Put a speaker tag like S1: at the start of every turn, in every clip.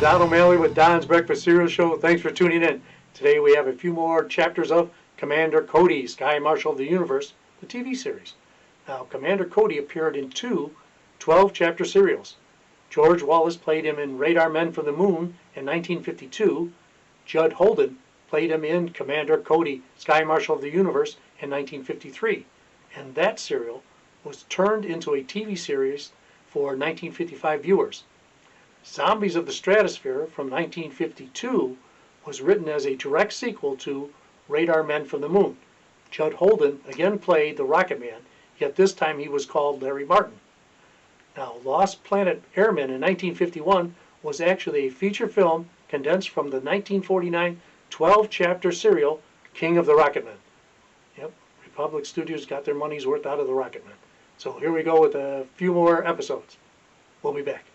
S1: Don O'Malley with Don's Breakfast Cereal Show. Thanks for tuning in. Today we have a few more chapters of Commander Cody, Sky Marshal of the Universe, the TV series. Now, Commander Cody appeared in two 12-chapter serials. George Wallace played him in Radar Men from the Moon in 1952. Judd Holdren played him in Commander Cody, Sky Marshal of the Universe in 1953. And that serial was turned into a TV series for 1955 viewers. Zombies of the Stratosphere from 1952 was written as a direct sequel to Radar Men from the Moon. Judd Holdren again played the Rocket Man, yet this time he was called Larry Martin. Now, Lost Planet Airmen in 1951 was actually a feature film condensed from the 1949 12-chapter serial King of the Rocket Men. Yep, Republic Studios got their money's worth out of the Rocket Men. So here we go with a few more episodes. We'll be back.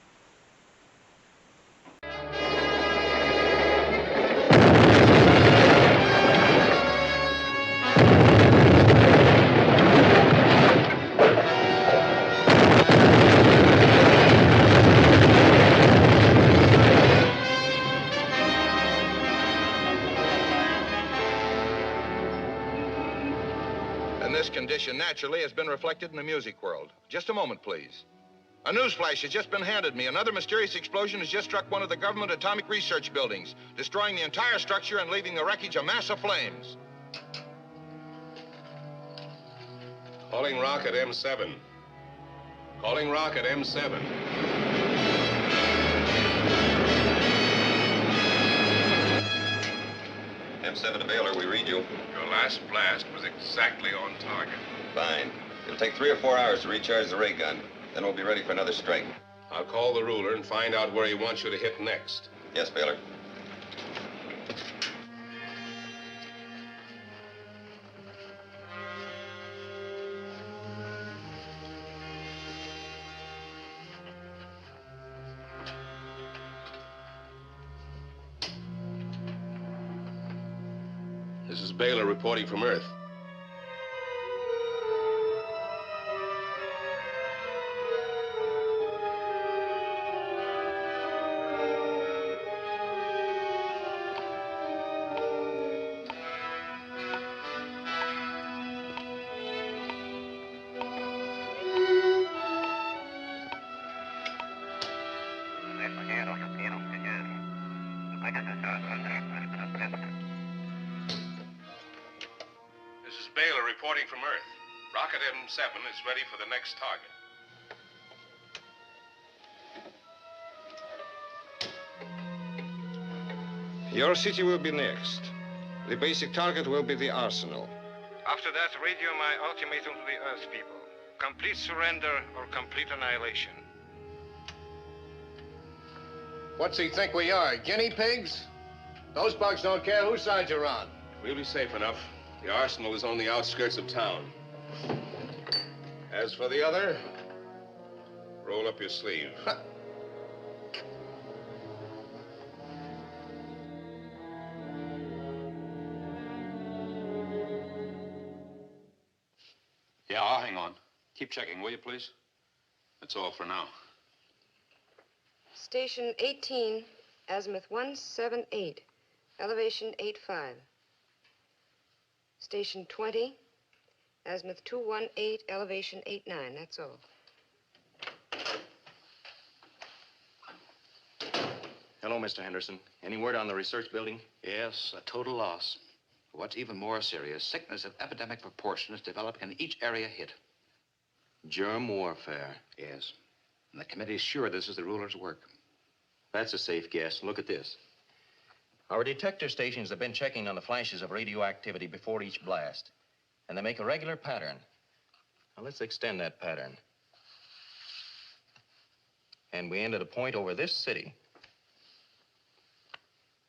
S2: Condition naturally has been reflected in the music world. Just a moment, please. A newsflash has just been handed me. Another mysterious explosion has just struck one of the government atomic research buildings, destroying the entire structure and leaving the wreckage a mass of flames.
S3: Calling rocket M7. Calling rocket M7.
S4: M7 to Baylor, we read you.
S3: Your last blast was exactly on target.
S4: Fine. It'll take 3 or 4 hours to recharge the ray gun. Then we'll be ready for another strike.
S3: I'll call the ruler and find out where he wants you to hit next.
S4: Yes, Baylor.
S3: This is Baylor reporting from Earth. This is Baylor reporting from Earth. Rocket M7 is ready for the next target.
S5: Your city will be next. The basic target will be the arsenal.
S6: After that, radio my ultimatum to the Earth people. Complete surrender or complete annihilation.
S7: What's he think we are, guinea pigs? Those bugs don't care whose side you're on.
S3: We'll be safe enough. The arsenal is on the outskirts of town. As for the other, roll up your sleeve.
S8: Yeah, I'll hang on. Keep checking, will you, please?
S3: That's all for now.
S9: Station 18, azimuth 178, elevation 85. Station 20, azimuth 218, elevation 89. That's all.
S10: Hello, Mr. Henderson. Any word on the research building?
S8: Yes, a total loss. What's even more serious, sickness of epidemic proportions develop in each area hit.
S10: Germ warfare.
S8: Yes. And the committee's sure this is the ruler's work.
S10: That's a safe guess. Look at this. Our detector stations have been checking on the flashes of radioactivity before each blast, and they make a regular pattern. Now, let's extend that pattern. And we end at a point over this city.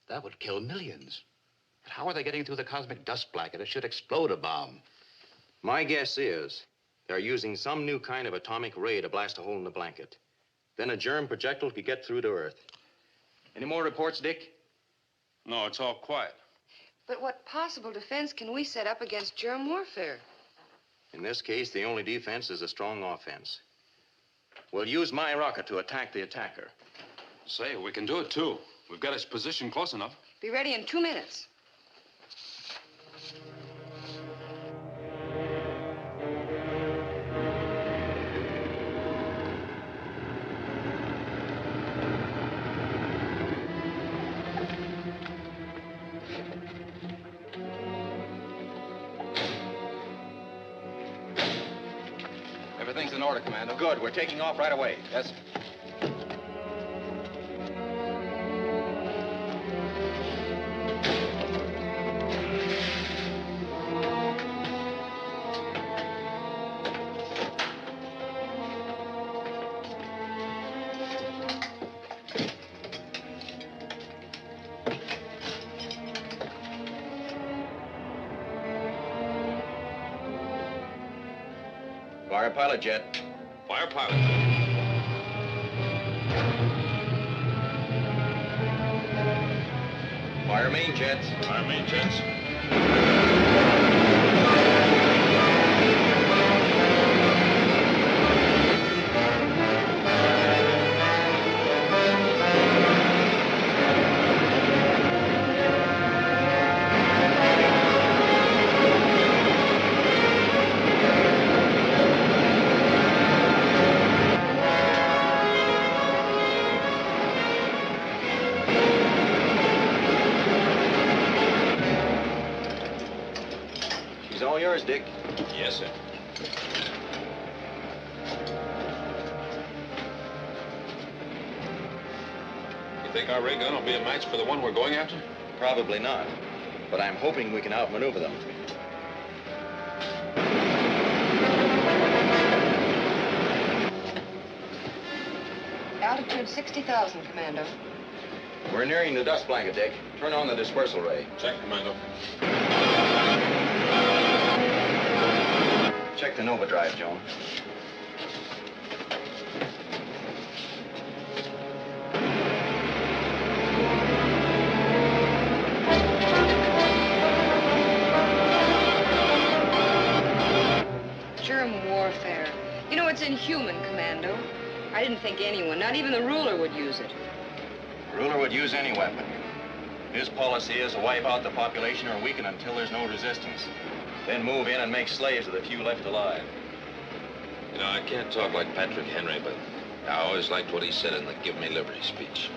S8: That would kill millions. But how are they getting through the cosmic dust blanket? It should explode a bomb.
S10: My guess is they're using some new kind of atomic ray to blast a hole in the blanket. Then a germ projectile could get through to Earth. Any more reports, Dick?
S3: No, it's all quiet.
S9: But what possible defense can we set up against germ warfare?
S10: In this case, the only defense is a strong offense. We'll use my rocket to attack the attacker.
S11: Say, we can do it, too. We've got his position close enough.
S9: Be ready in 2 minutes.
S8: Everything's in order, Commando.
S10: Good. We're taking off right away.
S8: Yes.
S10: Fire pilot jet.
S11: Fire pilot.
S10: Fire main jets.
S11: Fire main jets.
S10: She's all yours, Dick.
S11: Yes, sir. You think our ray gun will be a match for the one we're going after?
S10: Probably not. But I'm hoping we can outmaneuver them.
S9: Altitude 60,000, Commando.
S10: We're nearing the dust blanket, Dick. Turn on the dispersal ray.
S11: Check, Commando.
S10: Check the Nova drive, Joan.
S9: Germ warfare. You know, it's inhuman, Commando. I didn't think anyone, not even the ruler, would use it.
S10: Ruler would use any weapon. His policy is to wipe out the population or weaken until there's no resistance. Then move in and make slaves of the few left alive.
S3: You know, I can't talk like Patrick Henry, but I always liked what he said in the Give Me Liberty speech.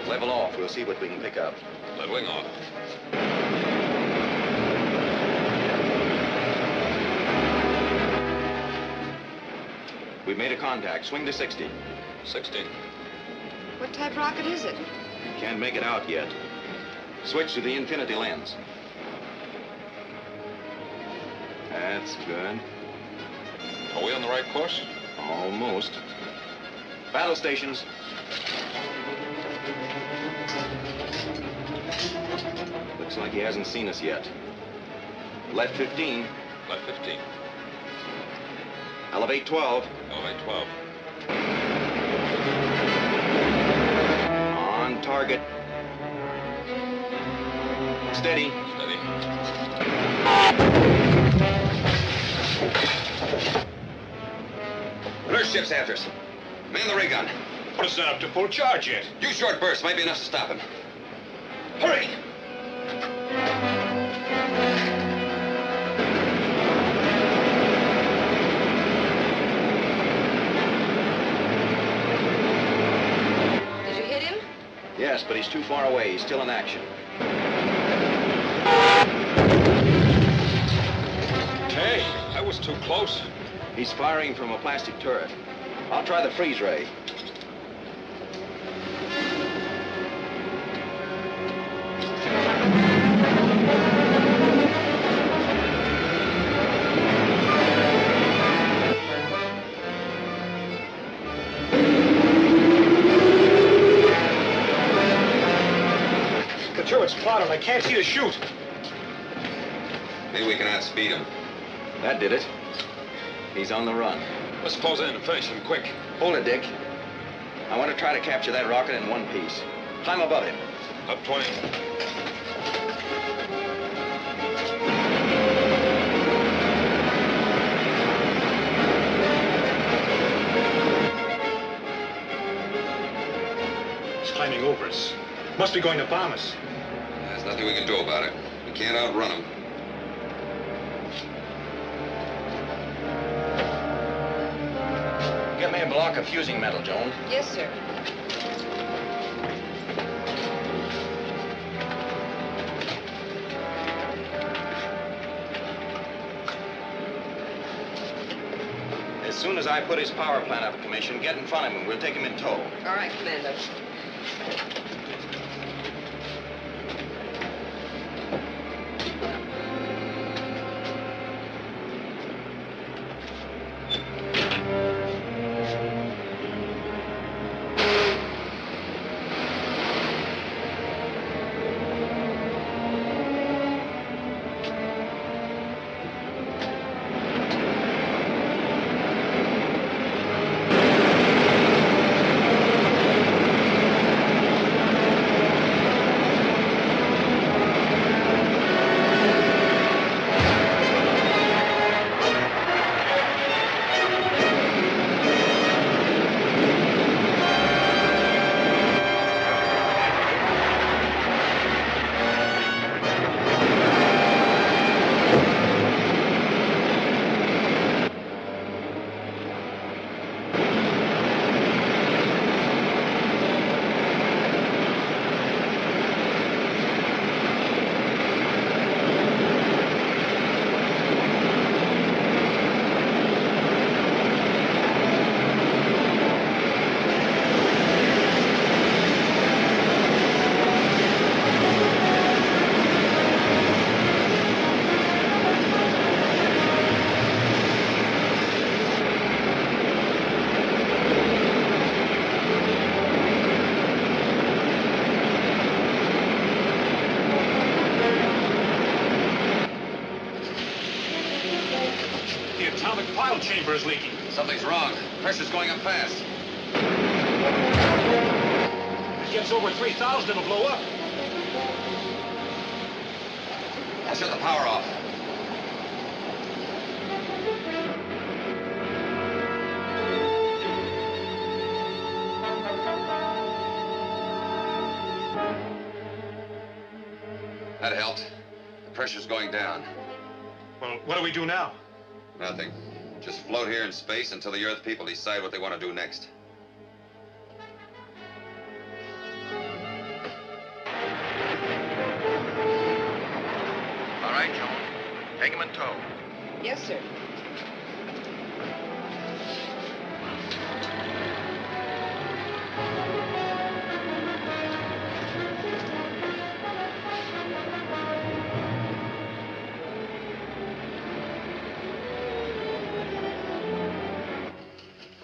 S10: Level off. We'll see what we can pick up.
S3: Leveling off.
S10: We've made a contact. Swing to 60.
S3: 60.
S9: What type rocket is it?
S10: Can't make it out yet. Switch to the infinity lens. That's good.
S11: Are we on the right course?
S10: Almost. Battle stations. Looks like he hasn't seen us yet. Left 15.
S3: Left 15.
S10: Elevate 12.
S3: Elevate 12.
S10: On target. Steady.
S3: Steady.
S4: Alert ship's after us. Man the ray gun.
S11: But it's not up to full charge yet.
S4: Use short bursts. Might be enough to stop him. Hurry!
S9: Did you hit him?
S10: Yes, but he's too far away. He's still in action.
S11: Hey, that was too close.
S10: He's firing from a plastic turret. I'll try the freeze ray.
S11: The turret's plotted. I can't see the chute.
S4: Maybe we can outspeed him.
S10: That did it. He's on the run.
S11: Let's close in and finish him quick.
S10: Hold it, Dick. I want to try to capture that rocket in one piece. Climb above him.
S11: Up 20. Must be going to bomb us.
S4: There's nothing we can do about it. We can't outrun them.
S10: Get me a block of fusing metal, Joan.
S9: Yes, sir.
S10: As soon as I put his power plant out of commission, get in front of him. We'll take him in tow.
S9: All right, Commando.
S11: Chamber is leaking.
S4: Something's wrong. Pressure's going up fast.
S11: If it gets over 3,000, it'll blow up.
S4: I'll shut the power off. That helped. The pressure's going down.
S11: Well, what do we do now?
S4: Nothing. Just float here in space until the Earth people decide what they want to do next.
S10: All right, Joan. Take him in tow.
S9: Yes, sir.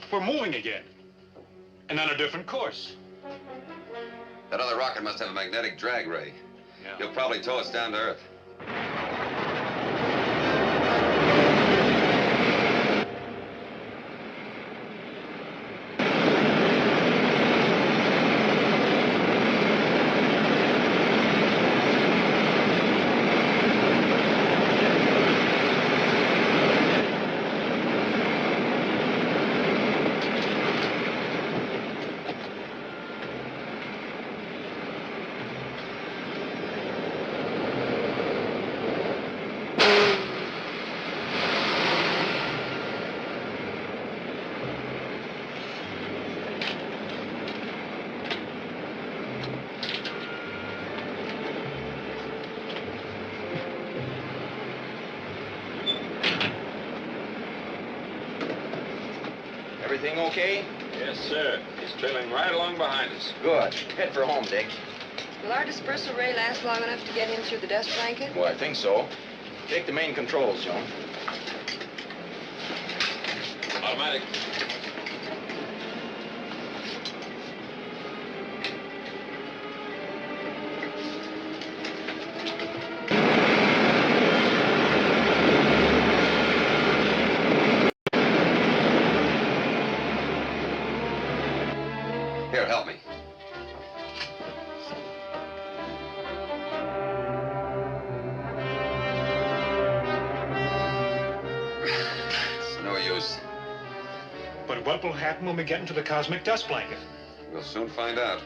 S11: We're moving again. And on a different course.
S4: That other rocket must have a magnetic drag ray.
S11: Yeah.
S4: He'll probably tow us down to Earth.
S10: Everything okay?
S3: Yes, sir. He's trailing right along behind us.
S10: Good. Head for home, Dick.
S9: Will our dispersal ray last long enough to get him through the dust blanket?
S10: Well, I think so. Take the main controls, Joan.
S3: Automatic.
S4: Here, help me. It's no use.
S11: But what will happen when we get into the cosmic dust blanket?
S4: We'll soon find out.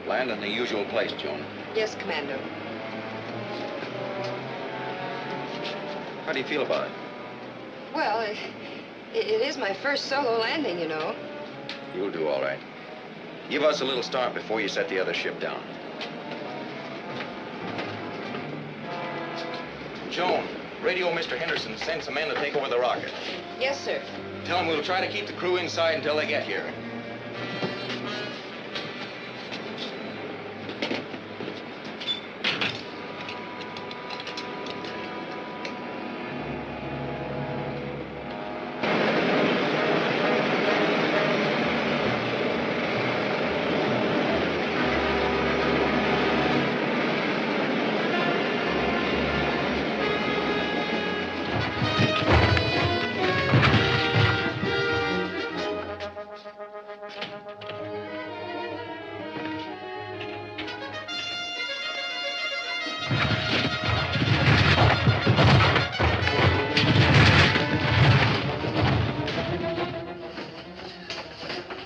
S8: Land in the usual place, Joan.
S9: Yes, Commando.
S8: How do you feel about it?
S9: Well, it is my first solo landing, you know.
S8: You'll do all right. Give us a little start before you set the other ship down. Joan, radio Mr. Henderson, send some men to take over the rocket.
S9: Yes, sir.
S8: Tell them we'll try to keep the crew inside until they get here.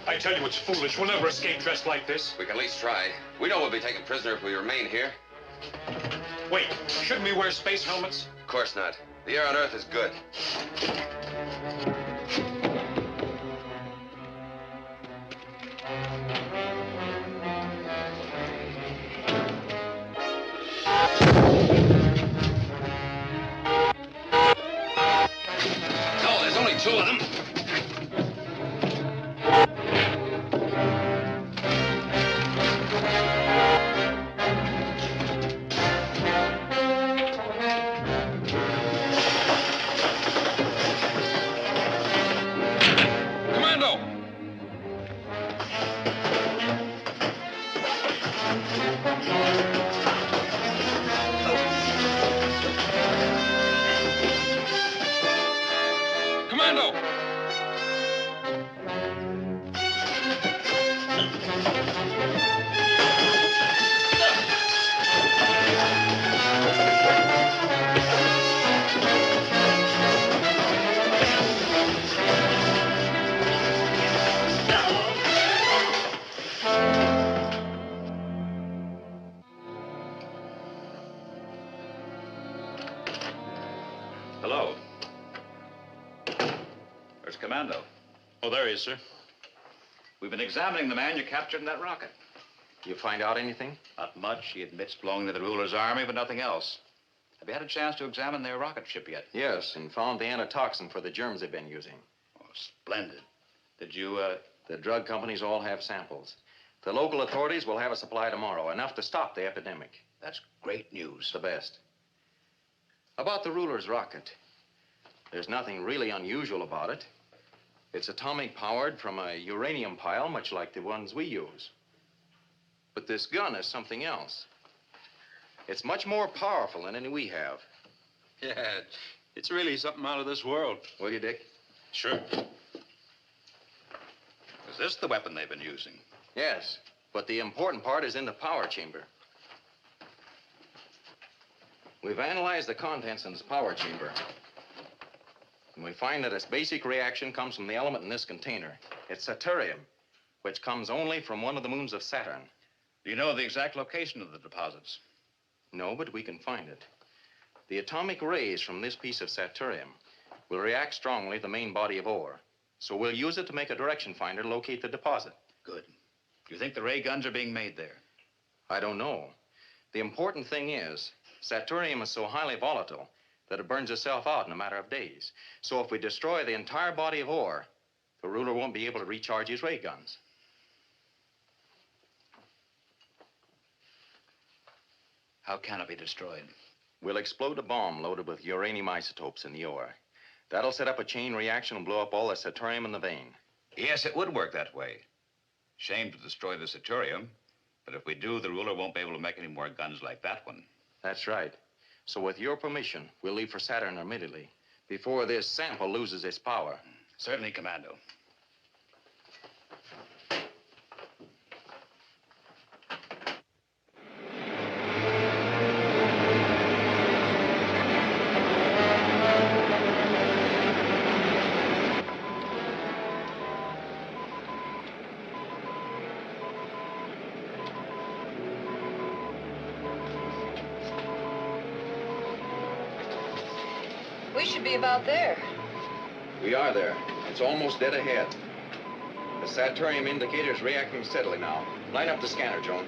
S11: I tell you it's foolish. We'll never escape dressed like this.
S4: We can at least try. We know we'll be taken prisoner if we remain here.
S11: Wait, shouldn't we wear space helmets?
S4: Of course not. The air on Earth is good.
S8: No, there's only 2 of them.
S12: Hello. Where's Commando?
S10: Oh, there he is, sir.
S12: We've been examining the man you captured in that rocket.
S10: You find out anything?
S12: Not much. He admits belonging to the ruler's army, but nothing else. Have you had a chance to examine their rocket ship yet?
S10: Yes, and found the antitoxin for the germs they've been using.
S12: Oh, splendid. Did you,
S10: The drug companies all have samples. The local authorities will have a supply tomorrow, enough to stop the epidemic.
S12: That's great news.
S10: The best. About the ruler's rocket. There's nothing really unusual about it. It's atomic powered from a uranium pile, much like the ones we use. But this gun is something else. It's much more powerful than any we have.
S12: Yeah, it's really something out of this world.
S10: Will you, Dick?
S12: Sure. Is this the weapon they've been using?
S10: Yes, but the important part is in the power chamber. We've analyzed the contents in this power chamber. And we find that its basic reaction comes from the element in this container. It's satyrium, which comes only from one of the moons of Saturn.
S12: Do you know the exact location of the deposits?
S10: No, but we can find it. The atomic rays from this piece of satyrium will react strongly to the main body of ore. So we'll use it to make a direction finder to locate the deposit.
S12: Good. Do you think the ray guns are being made there?
S10: I don't know. The important thing is, satyrium is so highly volatile that it burns itself out in a matter of days. So if we destroy the entire body of ore, the ruler won't be able to recharge his ray guns.
S12: How can it be destroyed?
S10: We'll explode a bomb loaded with uranium isotopes in the ore. That'll set up a chain reaction and blow up all the satyrium in the vein.
S12: Yes, it would work that way. Shame to destroy the satyrium, but if we do, the ruler won't be able to make any more guns like that one.
S10: That's right. So with your permission, we'll leave for Saturn immediately, before this sample loses its power.
S12: Certainly, Commando.
S9: should be about there.
S8: We are there. It's almost dead ahead. The Saturnium indicator's reacting steadily now. Line up the scanner, Joan.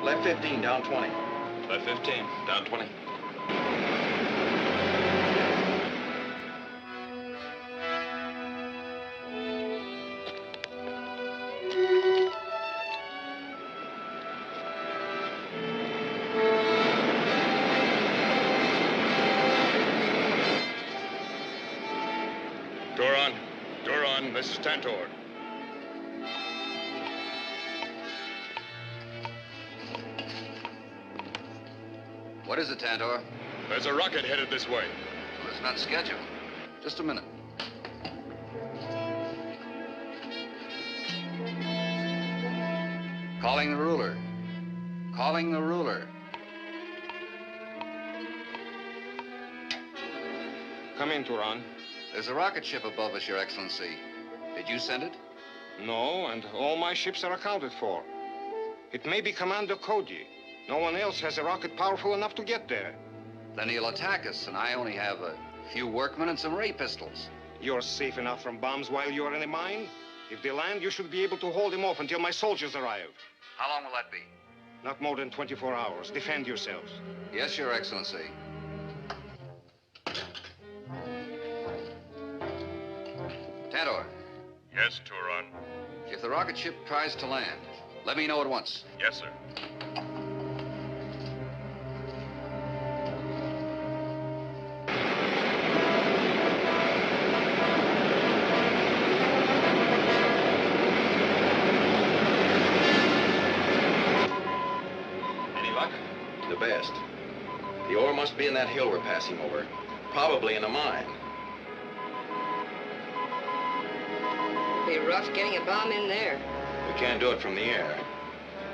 S8: Left 15, down 20.
S3: Left 15, down 20.
S5: Duran, this is Tantor.
S8: What is it, Tantor?
S5: There's a rocket headed this way.
S8: Well, it's not scheduled. Just a minute. Calling the ruler. Calling the ruler.
S5: Come in, Turan.
S8: There's a rocket ship above us, Your Excellency. Did you send it?
S5: No, and all my ships are accounted for. It may be Commando Cody. No one else has a rocket powerful enough to get there.
S8: Then he'll attack us, and I only have a few workmen and some ray pistols.
S5: You're safe enough from bombs while you're in a mine? If they land, you should be able to hold them off until my soldiers arrive.
S8: How long will that be?
S5: Not more than 24 hours. Defend yourselves.
S8: Yes, Your Excellency. Tantor,
S5: Yes, Turan.
S8: if the rocket ship tries to land, let me know at once.
S5: Yes, sir.
S3: Any luck?
S10: The best. The ore must be in that hill we're passing over. Probably in a mine.
S9: Be rough getting a bomb in there.
S10: We can't do it from the air.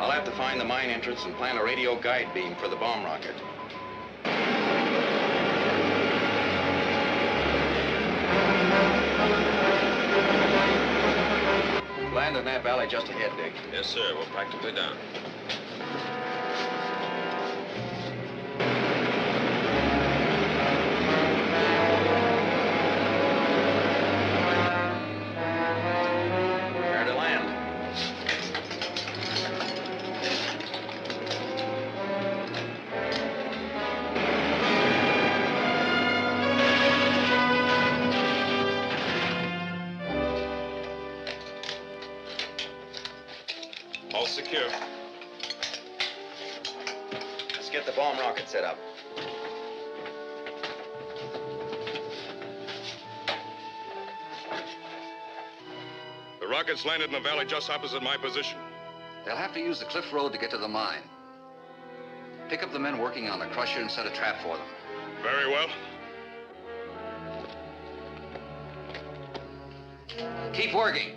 S10: I'll have to find the mine entrance and plant a radio guide beam for the bomb rocket. Land in that valley just ahead, Dick.
S3: Yes, sir. We're practically down.
S10: Prepare to land.
S3: All secure.
S10: Let's get the bomb rocket set up.
S5: The rocket's landed in the valley just opposite my position.
S8: They'll have to use the cliff road to get to the mine. Pick up the men working on the crusher and set a trap for them.
S5: Very well.
S8: Keep working.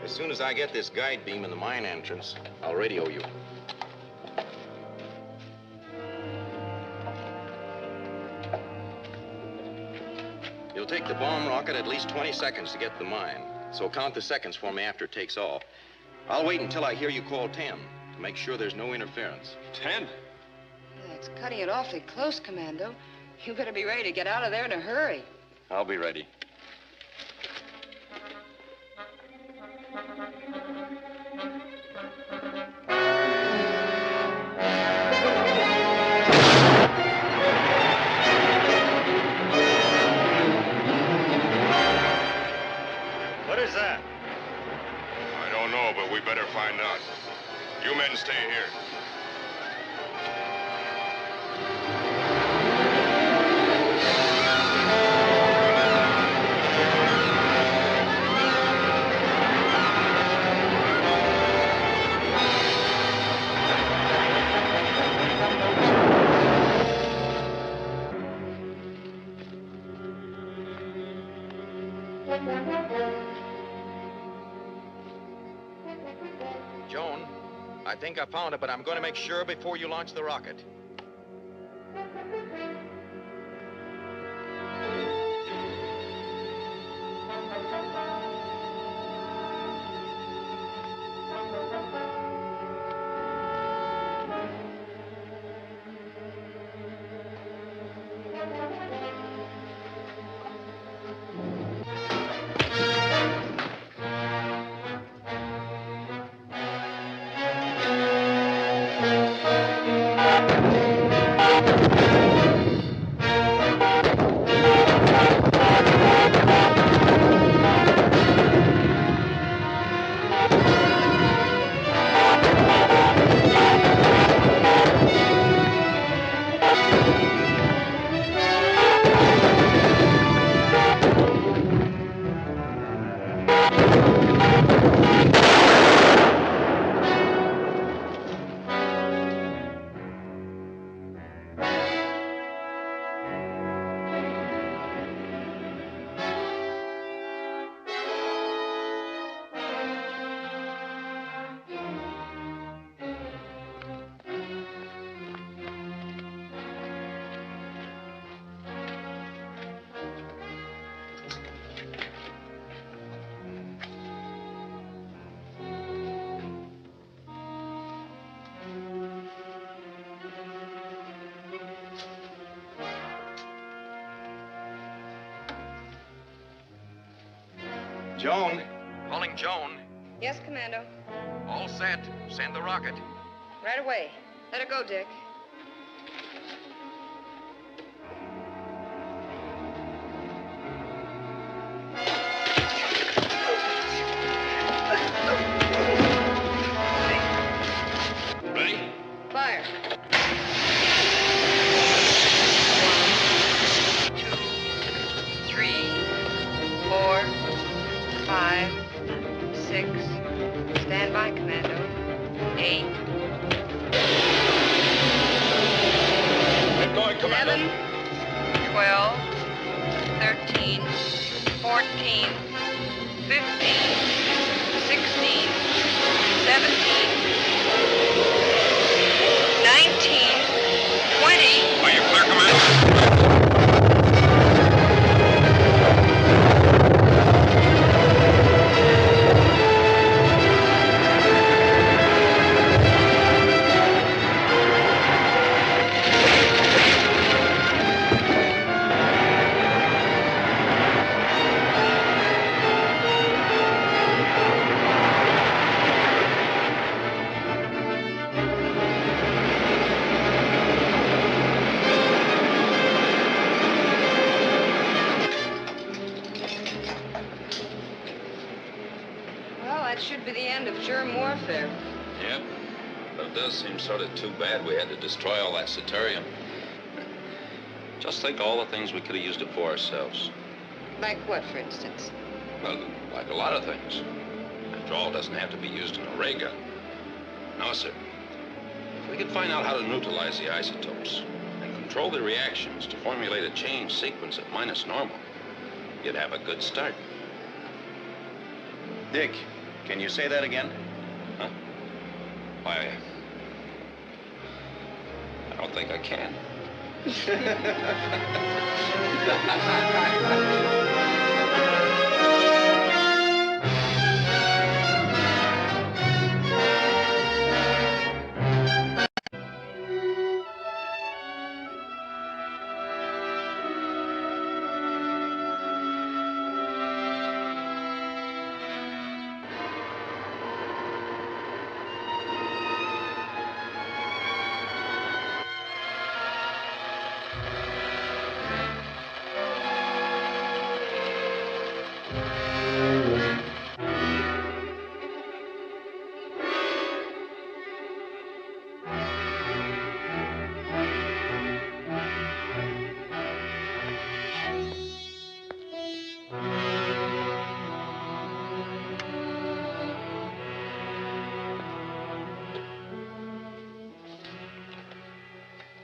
S10: As soon as I get this guide beam in the mine entrance, I'll radio you. It'll take the bomb rocket at least 20 seconds to get to the mine, so count the seconds for me after it takes off. I'll wait until I hear you call 10 to make sure there's no interference.
S5: 10?
S9: It's cutting it awfully close, Commando. You better be ready to get out of there in a hurry.
S10: I'll be ready.
S11: What is that?
S5: I don't know, but we better find out. You men stay here.
S10: I think I found it, but I'm going to make sure before you launch the rocket. Joan. Calling Joan.
S9: Yes, Commando.
S10: All set. Send the rocket.
S9: Right away. Let her go, Dick.
S3: Ready?
S9: Fire. 1, 2, 3, 4, 5, 6. Stand by, Commando. 8.
S3: Get going, Commando.
S9: 11, 12, 13, 14, 15, 16, 17, 19, 20.
S3: Are you clear, Commando?
S9: Well, that should be the end of germ warfare.
S3: Yep. But it does seem sort of too bad we had to destroy all that Saturnium. Just think all the things we could have used it for ourselves.
S9: Like what, for instance?
S3: Well, like a lot of things. After all, it doesn't have to be used in a ray gun. No, sir. If we could find out how to neutralize the isotopes and control the reactions to formulate a chain sequence at minus normal, you'd have a good start.
S10: Dick, can you say that again?
S3: Huh? Why, I don't think I can.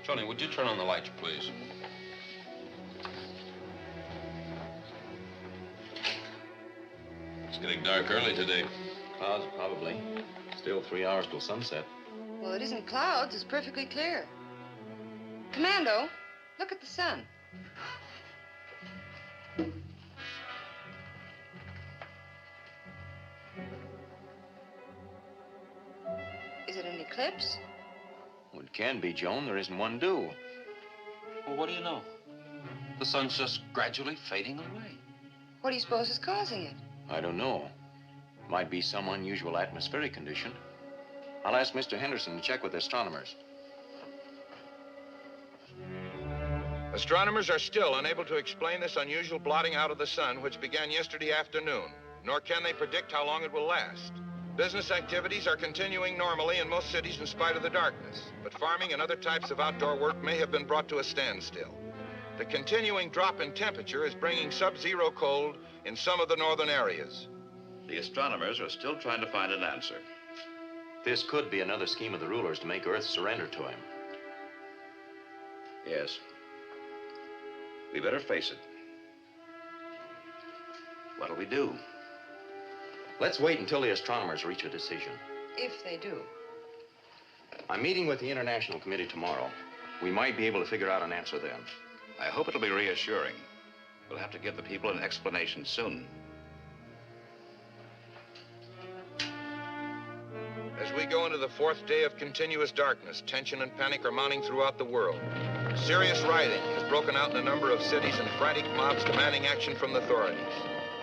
S3: Johnny, would you turn on the lights, please? It's getting dark early today.
S10: Clouds, probably. Still 3 hours till sunset.
S9: Well, it isn't clouds. It's perfectly clear. Commando, look at the sun. Is it an eclipse?
S10: Well, it can be, Joan. There isn't one due.
S3: Well, what do you know? The sun's just gradually fading away.
S9: What do you suppose is causing it?
S10: I don't know. Might be some unusual atmospheric condition. I'll ask Mr. Henderson to check with astronomers.
S2: Astronomers are still unable to explain this unusual blotting out of the sun, which began yesterday afternoon, nor can they predict how long it will last. Business activities are continuing normally in most cities in spite of the darkness, but farming and other types of outdoor work may have been brought to a standstill. The continuing drop in temperature is bringing sub-zero cold in some of the northern areas.
S12: The astronomers are still trying to find an answer.
S10: This could be another scheme of the rulers to make Earth surrender to him.
S12: Yes. We better face it. What'll we do?
S10: Let's wait until the astronomers reach a decision.
S9: If they do.
S10: I'm meeting with the International Committee tomorrow. We might be able to figure out an answer then.
S12: I hope it'll be reassuring. We'll have to give the people an explanation soon.
S2: As we go into the fourth day of continuous darkness, tension and panic are mounting throughout the world. Serious rioting has broken out in a number of cities and frantic mobs demanding action from the authorities.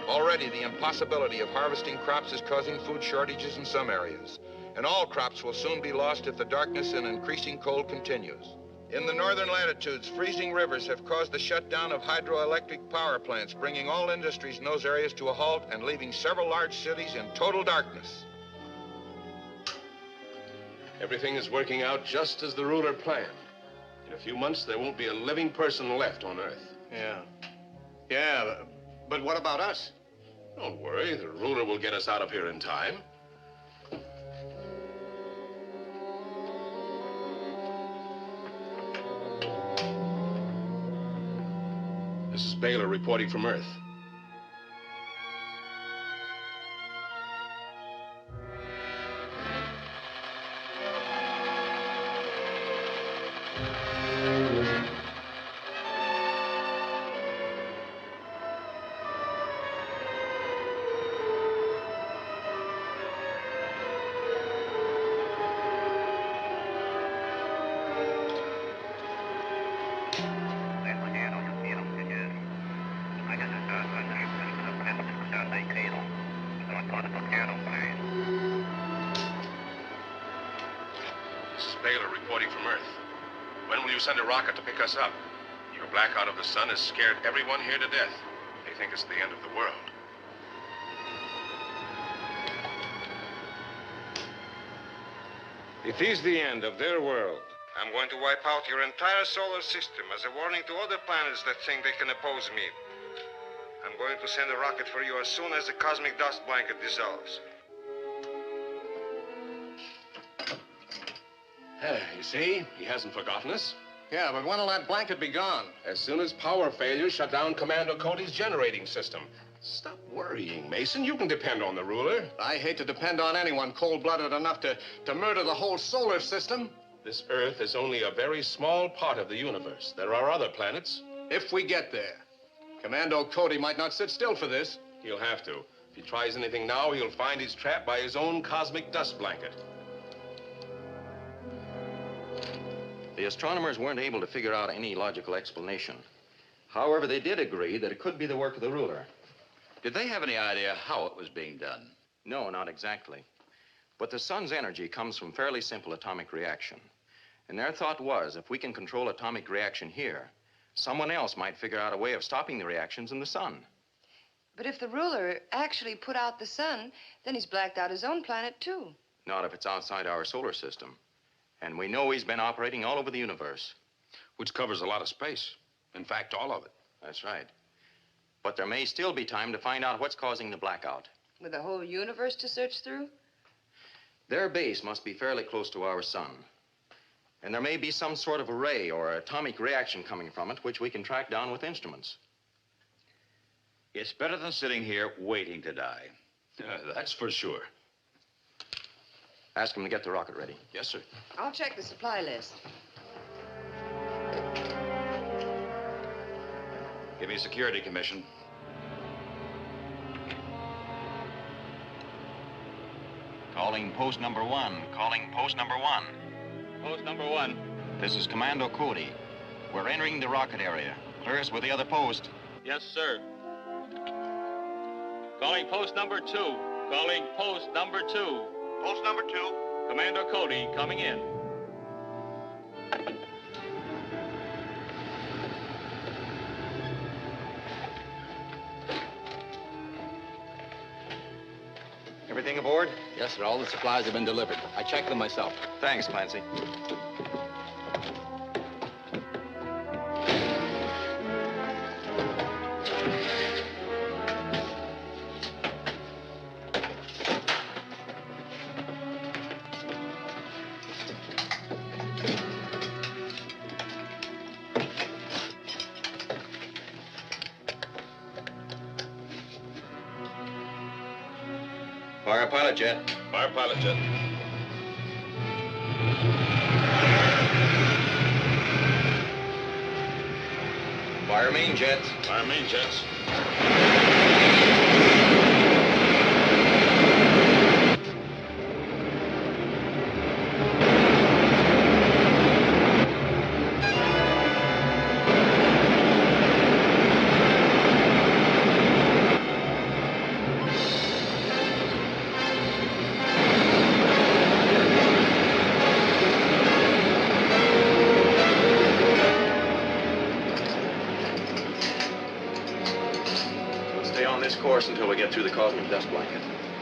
S2: Already, the impossibility of harvesting crops is causing food shortages in some areas, and all crops will soon be lost if the darkness and increasing cold continues. In the northern latitudes, freezing rivers have caused the shutdown of hydroelectric power plants, bringing all industries in those areas to a halt and leaving several large cities in total darkness.
S13: Everything is working out just as the ruler planned. In a few months, there won't be a living person left on Earth.
S7: Yeah, but what about us?
S13: Don't worry, the ruler will get us out of here in time. This is Baylor reporting from Earth. Send a rocket to pick us up. Your blackout of the sun has scared everyone here to death. They think it's the end of the world.
S5: It is the end of their world. I'm going to wipe out your entire solar system as a warning to other planets that think they can oppose me. I'm going to send a rocket for you as soon as the cosmic dust blanket dissolves.
S13: You see, he hasn't forgotten us.
S7: Yeah, but when will that blanket be gone?
S13: As soon as power failures shut down Commando Cody's generating system. Stop worrying, Mason. You can depend on the ruler.
S7: I hate to depend on anyone cold-blooded enough to murder the whole solar system.
S13: This Earth is only a very small part of the universe. There are other planets.
S7: If we get there, Commando Cody might not sit still for this.
S13: He'll have to. If he tries anything now, he'll find he's trapped by his own cosmic dust blanket.
S10: The astronomers weren't able to figure out any logical explanation. However, they did agree that it could be the work of the ruler.
S12: Did they have any idea how it was being done?
S10: No, not exactly. But the sun's energy comes from fairly simple atomic reaction. And their thought was, if we can control atomic reaction here, someone else might figure out a way of stopping the reactions in the sun.
S9: But if the ruler actually put out the sun, then he's blacked out his own planet, too.
S10: Not if it's outside our solar system. And we know he's been operating all over the universe.
S13: Which covers a lot of space. In fact, all of it.
S10: That's right. But there may still be time to find out what's causing the blackout.
S9: With the whole universe to search through?
S10: Their base must be fairly close to our sun. And there may be some sort of array or atomic reaction coming from it, which we can track down with instruments.
S12: It's better than sitting here waiting to die.
S13: That's for sure.
S10: Ask him to get the rocket ready.
S13: Yes, sir.
S9: I'll check the supply list.
S12: Give me a security commission.
S10: Calling post number 1. Calling post number 1.
S6: Post number 1.
S10: This is Commando Cody. We're entering the rocket area. Clear us with the other post.
S6: Yes, sir. Calling post number 2. Calling post number 2.
S2: Post number 2.
S6: Commando Cody coming in.
S10: Everything aboard?
S8: Yes, sir. All the supplies have been delivered. I checked them myself.
S10: Thanks, Clancy. Fire pilot jet.
S3: Fire pilot jet.
S10: Fire main jets.
S3: Fire main jets.
S10: Stay on this course until we get through the cosmic dust blanket.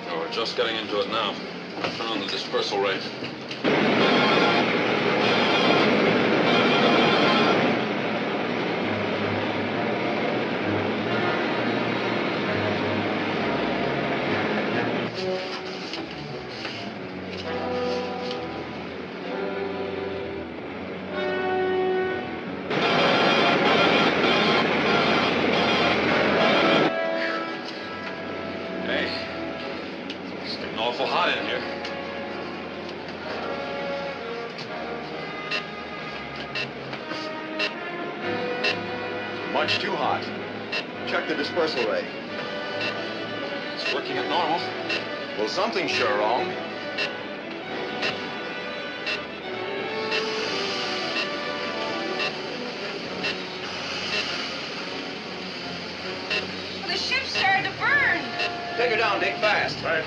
S3: Oh, we're just getting into it now. Turn on the dispersal ray. It's getting awful hot in here.
S10: Much too hot. Check the dispersal ray.
S3: It's working at normal.
S10: Well, something's sure wrong.
S9: The ship started to burn.
S10: Take her down, Dick, fast.
S3: Right.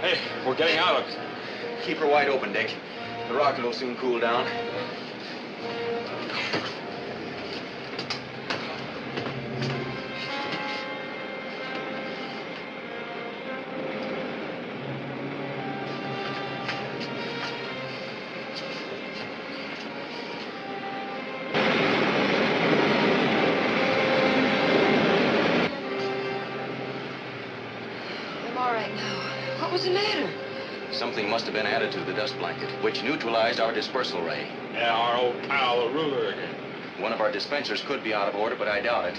S3: Hey, we're getting out of it.
S10: Keep her wide open, Dick. The rocket will soon cool down.
S9: I'm all right now. What was the matter?
S10: Something must have been added to the dust blanket, which neutralized our dispersal ray.
S3: Yeah, our old pal, the ruler again.
S10: One of our dispensers could be out of order, but I doubt it.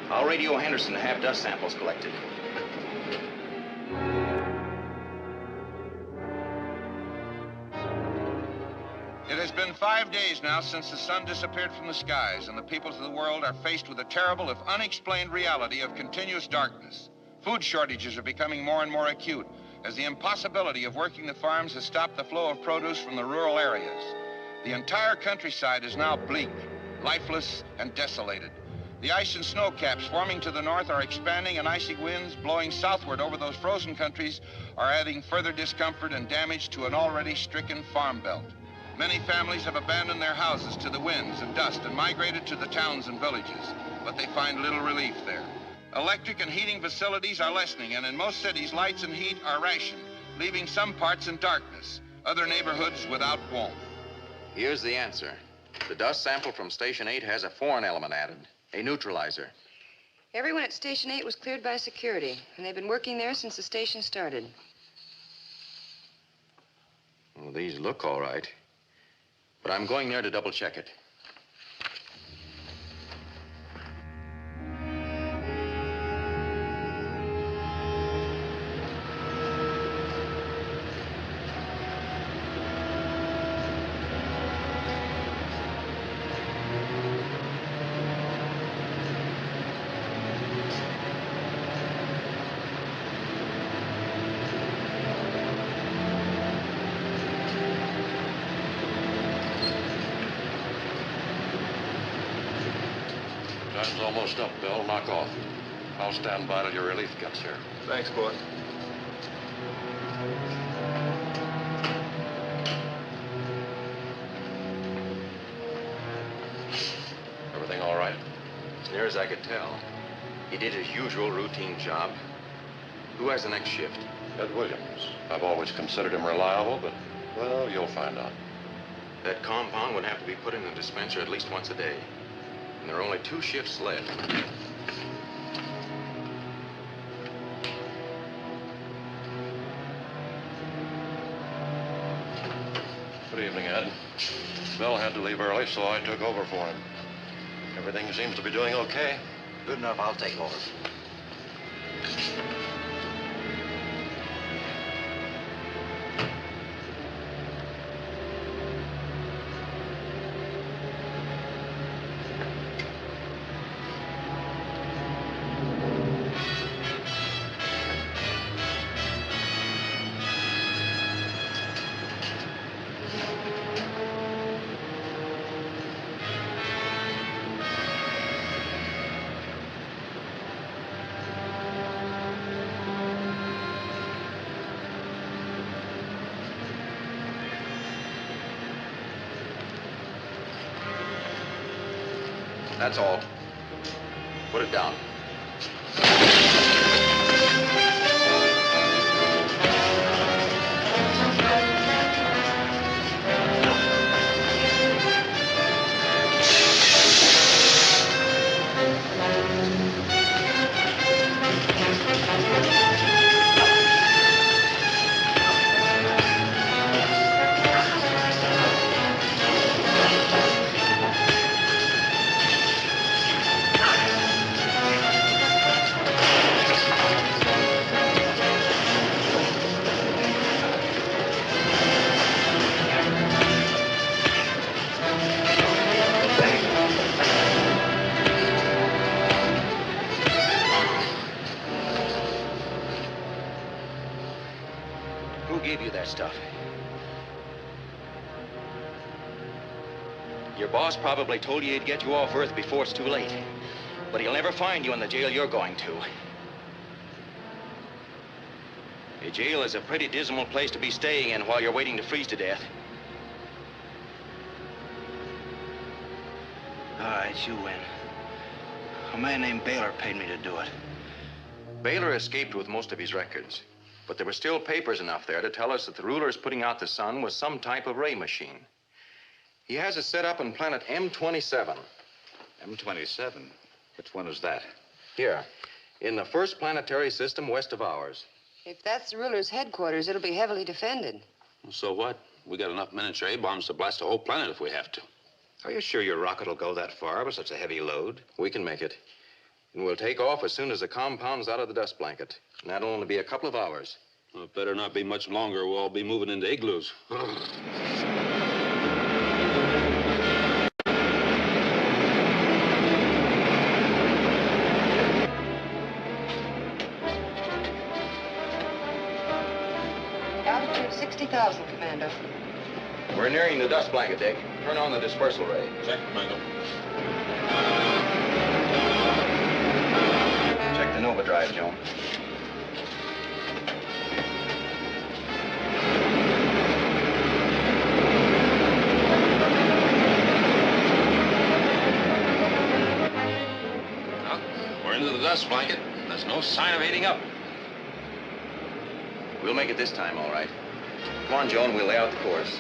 S10: I'll radio Henderson to have dust samples collected.
S2: It has been 5 days now since the sun disappeared from the skies, and the peoples of the world are faced with the terrible, if unexplained, reality of continuous darkness. Food shortages are becoming more and more acute, as the impossibility of working the farms has stopped the flow of produce from the rural areas. The entire countryside is now bleak, lifeless, and desolated. The ice and snow caps forming to the north are expanding, and icy winds blowing southward over those frozen countries are adding further discomfort and damage to an already stricken farm belt. Many families have abandoned their houses to the winds and dust and migrated to the towns and villages, but they find little relief there. Electric and heating facilities are lessening, and in most cities, lights and heat are rationed, leaving some parts in darkness, other neighborhoods without warmth.
S10: Here's the answer. The dust sample from Station 8 has a foreign element added, a neutralizer.
S9: Everyone at Station 8 was cleared by security, and they've been working there since the station started.
S10: Well, these look all right, but I'm going there to double check it.
S13: Time's almost up, Bill. Knock off. I'll stand by till your relief gets here.
S2: Thanks, boss.
S13: Everything all right?
S10: As near as I could tell. He did his usual routine job. Who has the next shift?
S13: Ed Williams. I've always considered him reliable, but, well, you'll find out.
S10: That compound would have to be put in a dispenser at least once a day. And there are only 2 shifts left.
S13: Good evening, Ed. Bill had to leave early, so I took over for him. Everything seems to be doing okay.
S10: Good enough, I'll take over. That's all. Put it down. Who gave you that stuff? Your boss probably told you he'd get you off Earth before it's too late. But he'll never find you in the jail you're going to. A jail is a pretty dismal place to be staying in while you're waiting to freeze to death.
S14: All right, you win. A man named Baylor paid me to do it.
S10: Baylor escaped with most of his records. But there were still papers enough there to tell us that the ruler's putting out the sun was some type of ray machine. He has it set up in planet M27.
S12: M27? Which one is that?
S10: Here, in the first planetary system west of ours.
S9: If that's the ruler's headquarters, it'll be heavily defended.
S12: So what? We got enough miniature A-bombs to blast a whole planet if we have to. Are you sure your rocket will go that far with such a heavy load?
S10: We can make it. And we'll take off as soon as the compound's out of the dust blanket. And that'll only be a couple of hours.
S12: Well, it better not be much longer. We'll all be moving into igloos.
S9: Altitude 60,000, Commando.
S10: We're nearing the dust blanket, Dick. Turn on the dispersal ray.
S13: Check, Commando.
S10: Check the Nova drive, Joan.
S13: We're in
S3: into the dust blanket. There's no sign of heating up.
S10: We'll make it this time, all right. Come on, Joan, we'll lay out the course.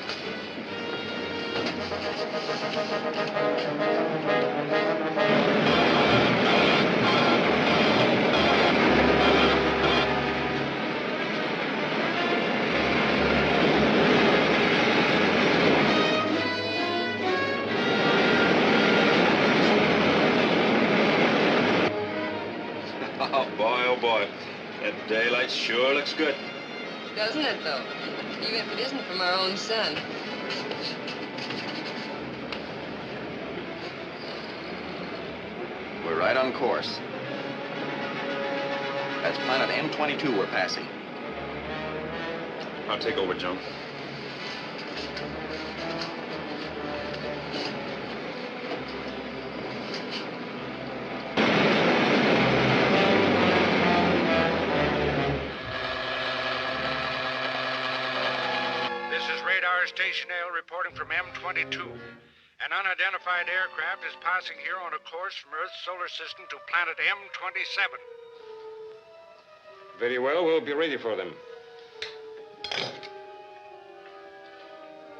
S3: Oh, boy. That daylight sure looks good.
S9: Doesn't it, though? Even if it isn't from our own sun.
S10: We're right on course. That's planet M22 we're passing.
S3: I'll take over, Joan.
S6: This is Radar Station L reporting from M22. An unidentified aircraft is passing here on a course from Earth's solar system to planet M27.
S5: Very well, we'll be ready for them.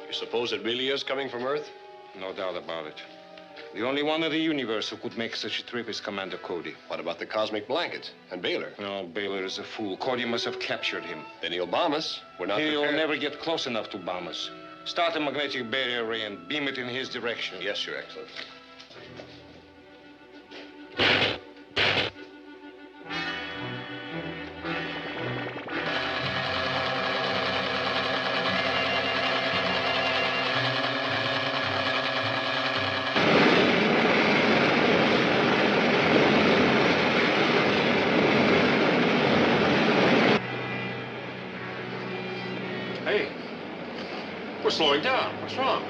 S13: You suppose it really is coming from Earth?
S5: No doubt about it. The only one in the universe who could make such a trip is Commando Cody.
S13: What about the cosmic blanket and Baylor?
S5: No, Baylor is a fool. Cody must have captured him.
S13: Then he'll bomb us. We're not
S5: He'll
S13: prepared.
S5: never get close enough to bomb us. Start a magnetic barrier array and beam it in his direction.
S13: Yes, Your Excellency. Hey, we're slowing down. What's wrong?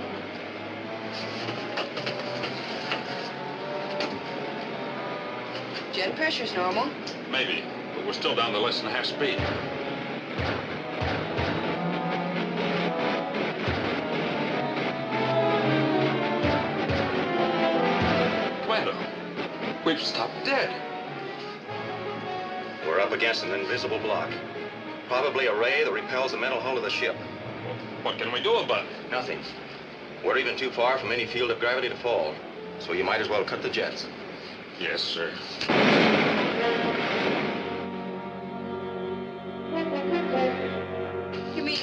S9: Jet pressure's normal.
S3: Maybe, but we're still down to less than half speed. Commando, we've stopped dead.
S10: We're up against an invisible block. Probably a ray that repels the mental hull of the ship.
S3: What can we do about it?
S10: Nothing. We're even too far from any field of gravity to fall. So you might as well cut the jets.
S3: Yes, sir.
S9: You mean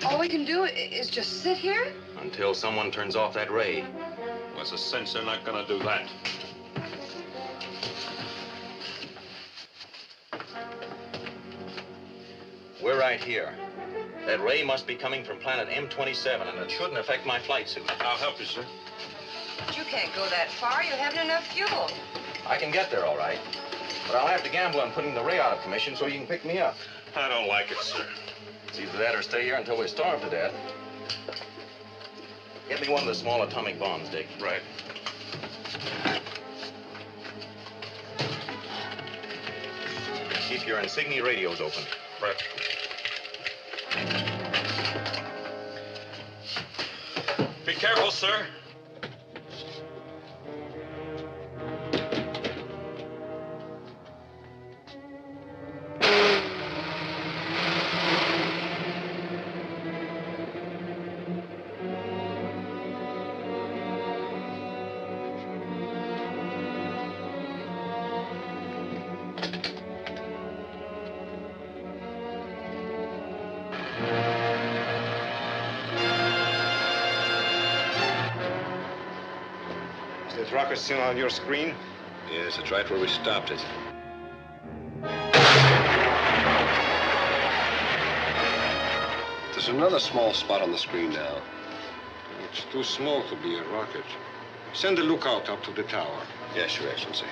S9: all we can do is just sit here?
S10: Until someone turns off that ray.
S3: What's the sense they're not gonna do that?
S10: We're right here. That ray must be coming from planet M27, and it shouldn't affect my flight suit.
S3: I'll help you, sir.
S9: But you can't go that far. You haven't enough fuel.
S10: I can get there, all right. But I'll have to gamble on putting the ray out of commission so you can pick me up.
S3: I don't like it, sir.
S10: It's either that or stay here until we starve to death. Get me one of the small atomic bombs, Dick.
S3: Right.
S10: Keep your insignia radios open.
S3: Right. Be careful, sir.
S5: Is that rocket still on your screen?
S13: Yes, it's right where we stopped it. There's another small spot on the screen now.
S5: It's too small to be a rocket. Send a lookout up to the tower.
S13: Yes, Your Excellency.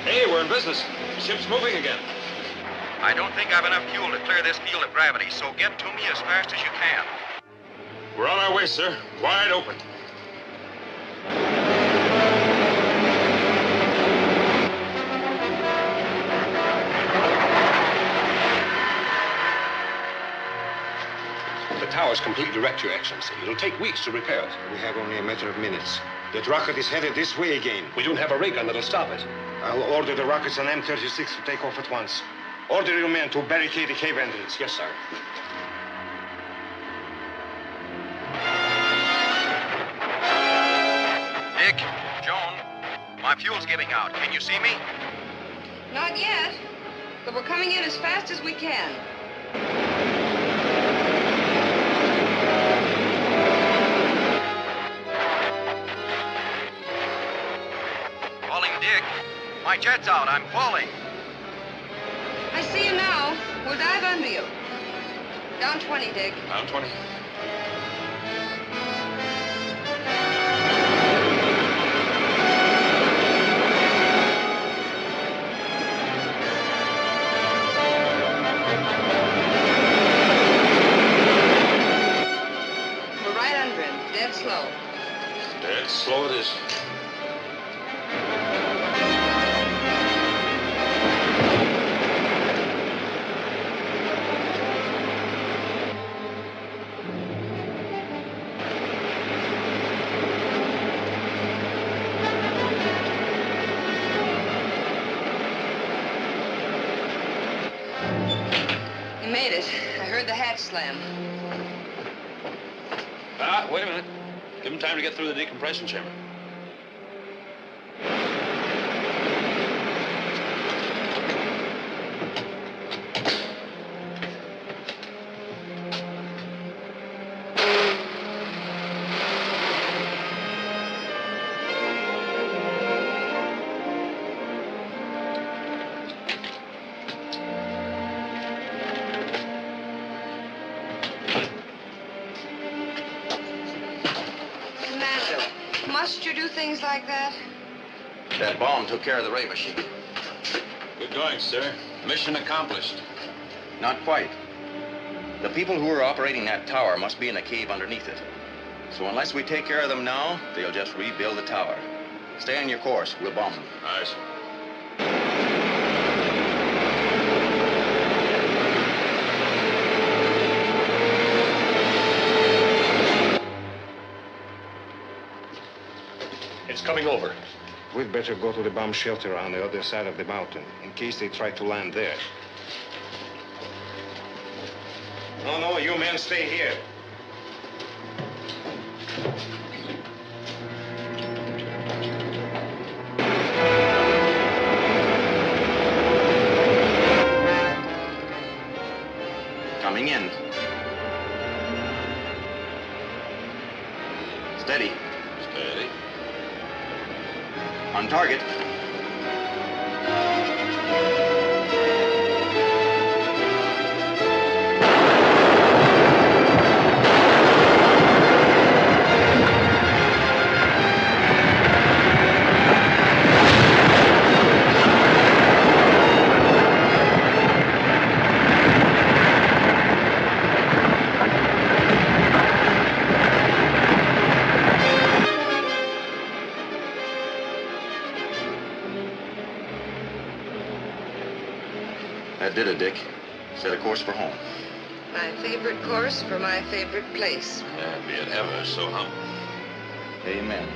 S3: Hey, we're in business. The ship's moving again.
S8: I don't think I've enough fuel to clear this field of gravity, so get to me as fast as you can.
S3: We're on our way, sir. Wide open.
S5: The tower's completely wrecked, Your Excellency. It'll take weeks to repair it.
S15: We have only a matter of minutes. That rocket is headed this way again.
S5: We don't have a ray gun that'll stop it.
S15: I'll order the rockets on M36 to take off at once. Order your men to barricade the cave entrance.
S5: Yes, sir.
S8: Dick, Joan, my fuel's giving out. Can you see me?
S9: Not yet, but we're coming in as fast as we can.
S8: Calling Dick. My jet's out. I'm falling.
S9: I see you now. We'll dive under you. Down 20, Dick.
S3: Down 20.
S9: We're right under him. Dead slow.
S3: Dead slow it is.
S9: You made it. I heard the hatch slam.
S3: Ah, wait a minute. Give him time to get through the decompression chamber.
S9: Commando, must you do things like that?
S10: That bomb took care of the ray machine.
S3: Good going, sir. Mission accomplished.
S10: Not quite. The people who are operating that tower must be in a cave underneath it. So unless we take care of them now, they'll just rebuild the tower. Stay on your course. We'll bomb them.
S3: Aye, sir.
S5: It's coming over.
S15: We'd better go to the bomb shelter on the other side of the mountain, in case they try to land there. No, you men stay here.
S10: Coming in. Steady.
S3: Steady.
S10: On target. That did it, Dick. Set a course for home.
S9: My favorite course for my favorite place.
S3: Yeah, be it ever so humble.
S10: Amen.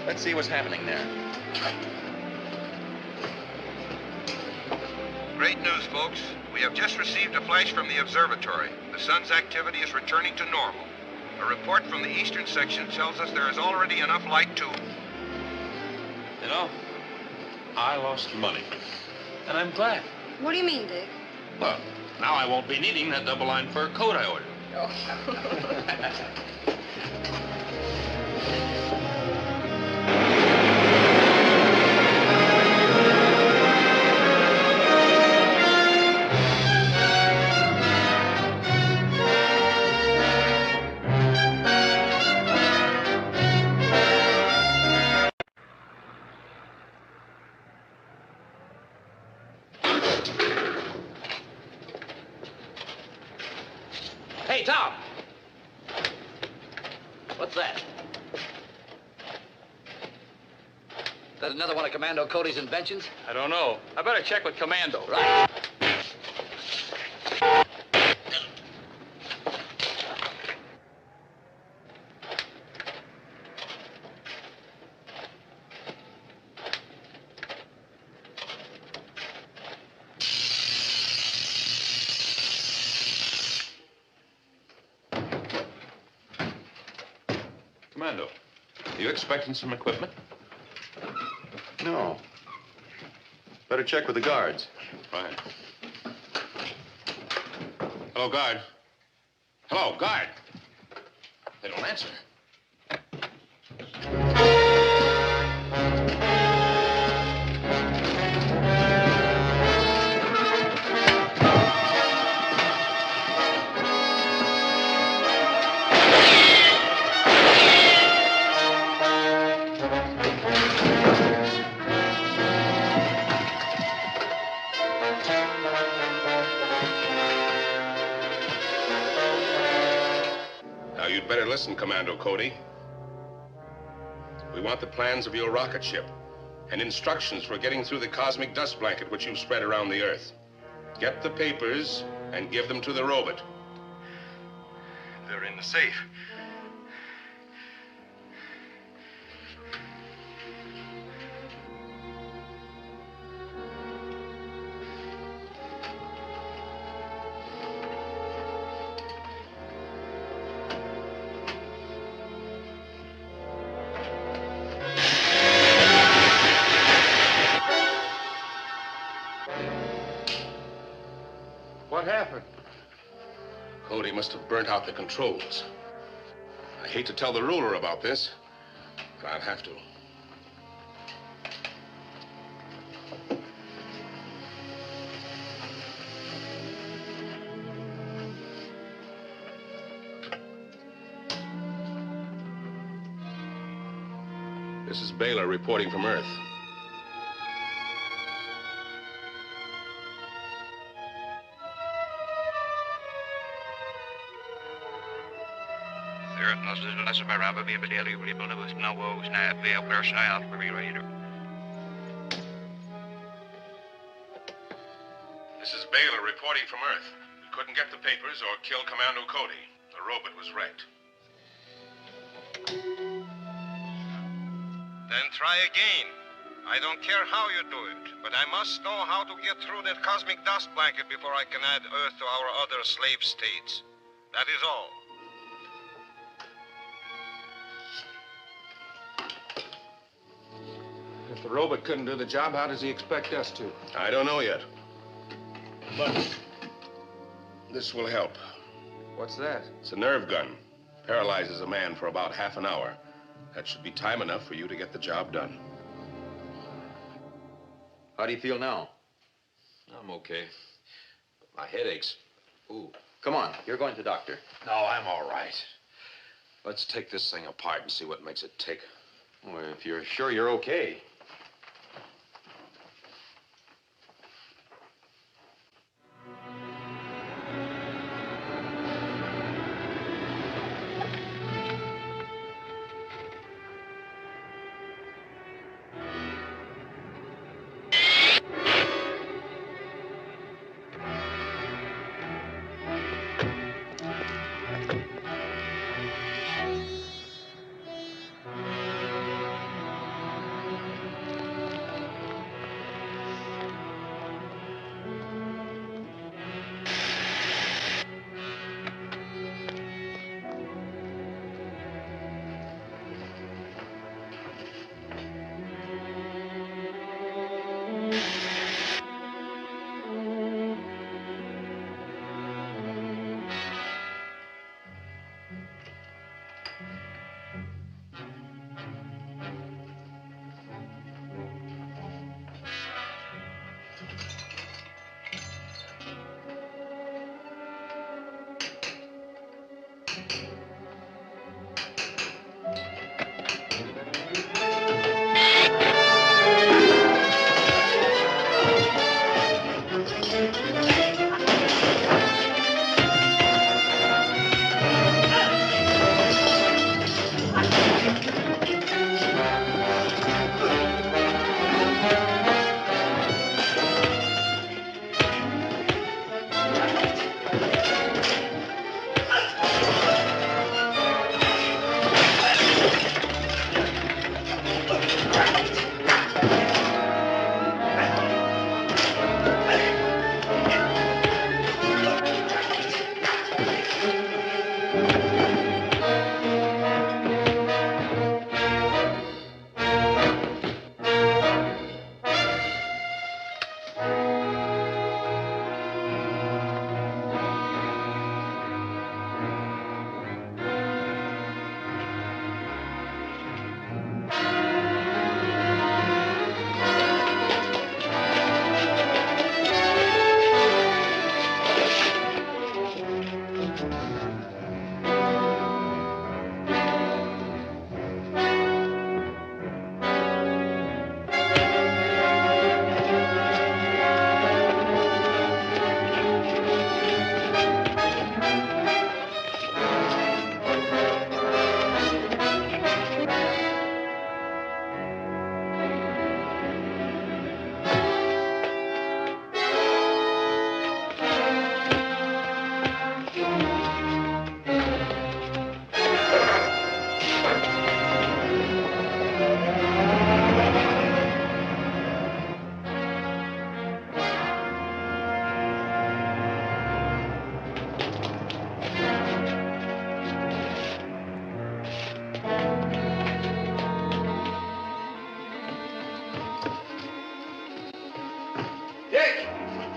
S10: Let's see what's happening there.
S2: Great news, folks. We have just received a flash from the observatory. The sun's activity is returning to normal. A report from the eastern section tells us there is already enough light to...
S3: You know, I lost money. And I'm glad.
S9: What do you mean, Dick?
S3: Well, now I won't be needing that double-line fur coat I ordered.
S9: Oh.
S14: Hey, Tom! What's that? That another one of Commando Cody's inventions?
S11: I don't know. I better check with Commando.
S14: Right.
S3: Commando, are you expecting some equipment?
S8: No. Better check with the guards.
S3: Fine. Hello, guard. Hello, guard. They don't answer. Now, you'd better listen, Commando Cody. We want the plans of your rocket ship and instructions for getting through the cosmic dust blanket which you've spread around the Earth. Get the papers and give them to the robot.
S5: They're in the safe.
S3: What happened? Cody must have burnt out the controls. I hate to tell the ruler about this, but I'll have to. This is Baylor reporting from Earth. This is Baylor reporting from Earth. We couldn't get the papers or kill Commando Cody. The robot was wrecked.
S6: Then try again. I don't care how you do it, but I must know how to get through that cosmic dust blanket before I can add Earth to our other slave states. That is all.
S3: If the robot couldn't do the job, how does he expect us to? I don't know yet. But this will help.
S11: What's that?
S3: It's a nerve gun. Paralyzes a man for about half an hour. That should be time enough for you to get the job done.
S8: How do you feel now?
S13: I'm okay. My head aches. Ooh.
S8: Come on, you're going to the doctor.
S13: No, I'm all right. Let's take this thing apart and see what makes it tick.
S8: Well, if you're sure you're okay.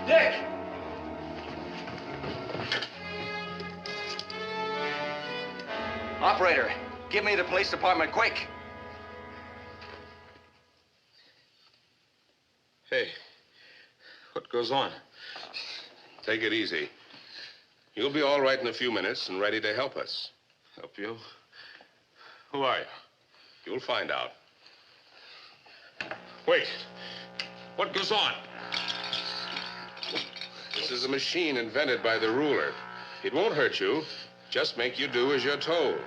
S8: Dick! Operator, give me the police department, quick!
S13: Hey, what goes on? Take it easy. You'll be all right in a few minutes and ready to help us. Help you? Who are you? You'll find out. Wait. What goes on? This is a machine invented by the ruler. It won't hurt you. Just make you do as you're told.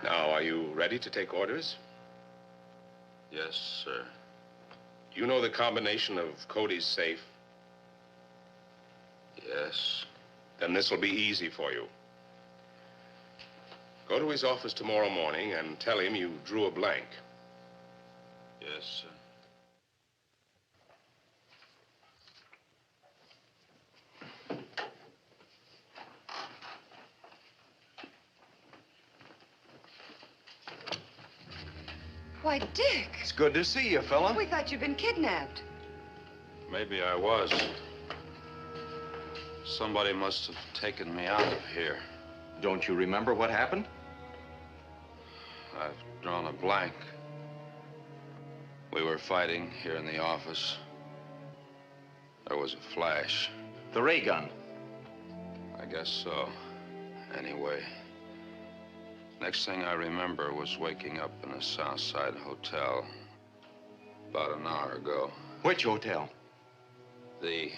S13: Now, are you ready to take orders?
S3: Yes, sir.
S13: You know the combination of Cody's safe?
S3: Yes.
S13: Then this will be easy for you. Go to his office tomorrow morning and tell him you drew a blank.
S3: Yes, sir.
S9: Why, Dick.
S8: It's good to see you, fella.
S9: We thought you'd been kidnapped.
S3: Maybe I was. Somebody must have taken me out of here.
S8: Don't you remember what happened?
S3: I've drawn a blank. We were fighting here in the office. There was a flash.
S8: The ray gun.
S3: I guess so. Anyway, next thing I remember was waking up in a South Side hotel about an hour ago.
S8: Which hotel?
S3: The...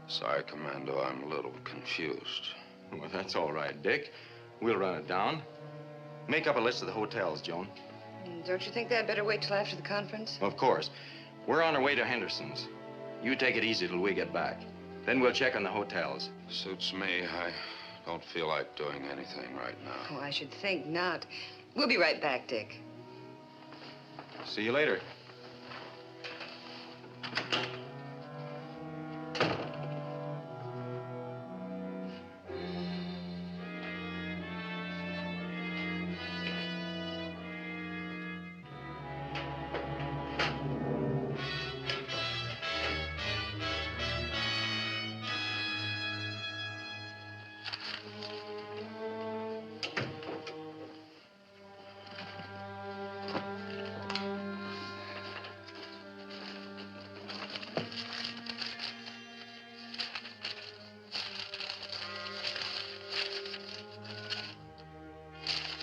S3: Sorry, Commando, I'm a little confused.
S8: Well, that's all right, Dick. We'll run it down. Make up a list of the hotels, Joan.
S9: Don't you think they'd better wait till after the conference?
S8: Of course. We're on our way to Henderson's. You take it easy till we get back. Then we'll check on the hotels.
S3: Suits me. I don't feel like doing anything right now.
S9: Oh, I should think not. We'll be right back, Dick.
S8: See you later.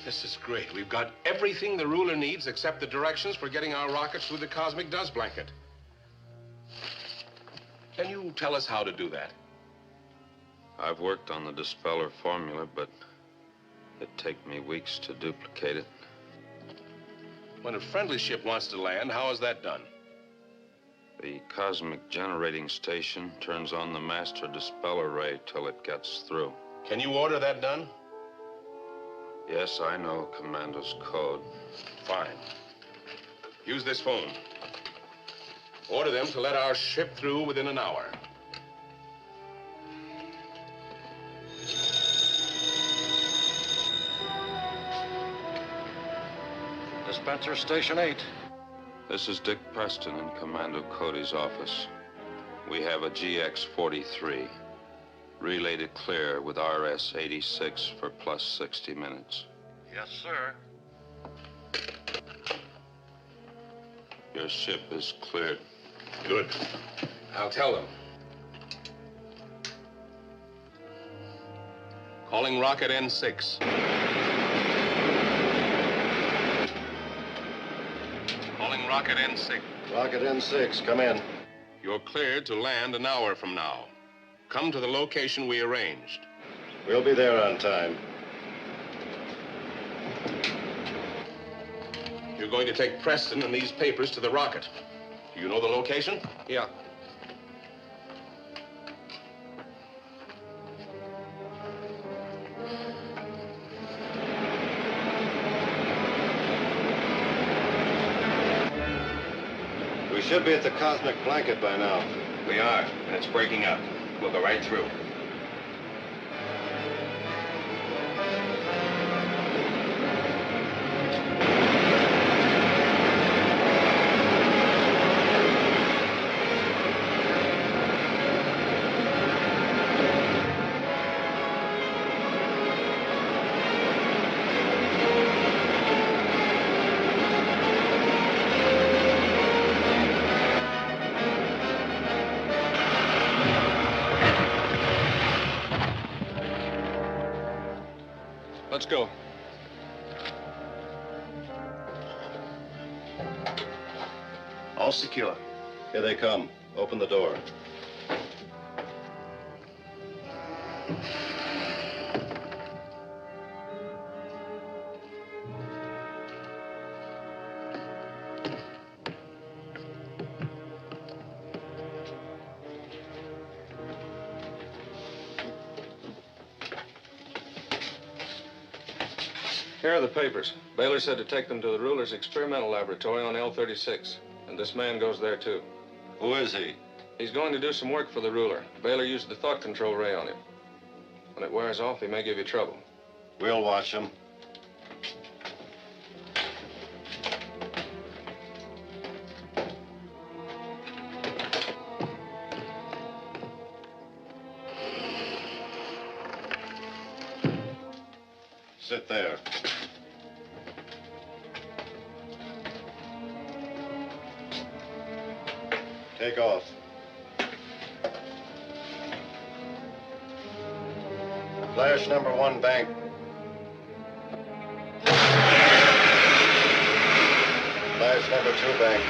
S13: This is great. We've got everything the ruler needs except the directions for getting our rockets through the cosmic dust blanket. Can you tell us how to do that?
S3: I've worked on the dispeller formula, but it'd take me weeks to duplicate it.
S13: When a friendly ship wants to land, how is that done?
S3: The cosmic generating station turns on the master dispeller ray till it gets through.
S13: Can you order that done?
S3: Yes, I know Commando's code.
S13: Fine. Use this phone. Order them to let our ship through within an hour.
S11: Dispenser Station 8.
S3: This is Dick Preston in Commando Cody's office. We have a GX-43. Relayed it clear with RS-86 for plus 60 minutes.
S11: Yes, sir.
S3: Your ship is cleared.
S13: Good. I'll tell them. Calling rocket N6. Calling rocket N6.
S7: Rocket N6, come in.
S13: You're cleared to land an hour from now. Come to the location we arranged.
S7: We'll be there on time.
S13: You're going to take Preston and these papers to the rocket. Do you know the location?
S7: Yeah. should be at the cosmic blanket by now.
S12: We are, and it's breaking up. We'll go right through.
S13: Let's go.
S7: All secure. Here they come. Open the door.
S13: Here are the papers. Baylor said to take them to the ruler's experimental laboratory on L36. And this man goes there, too.
S7: Who is he?
S13: He's going to do some work for the ruler. Baylor used the thought control ray on him. When it wears off, he may give you trouble.
S7: We'll watch him. Sit there. Take off. Flash number 1 bank. Flash number 2 bank.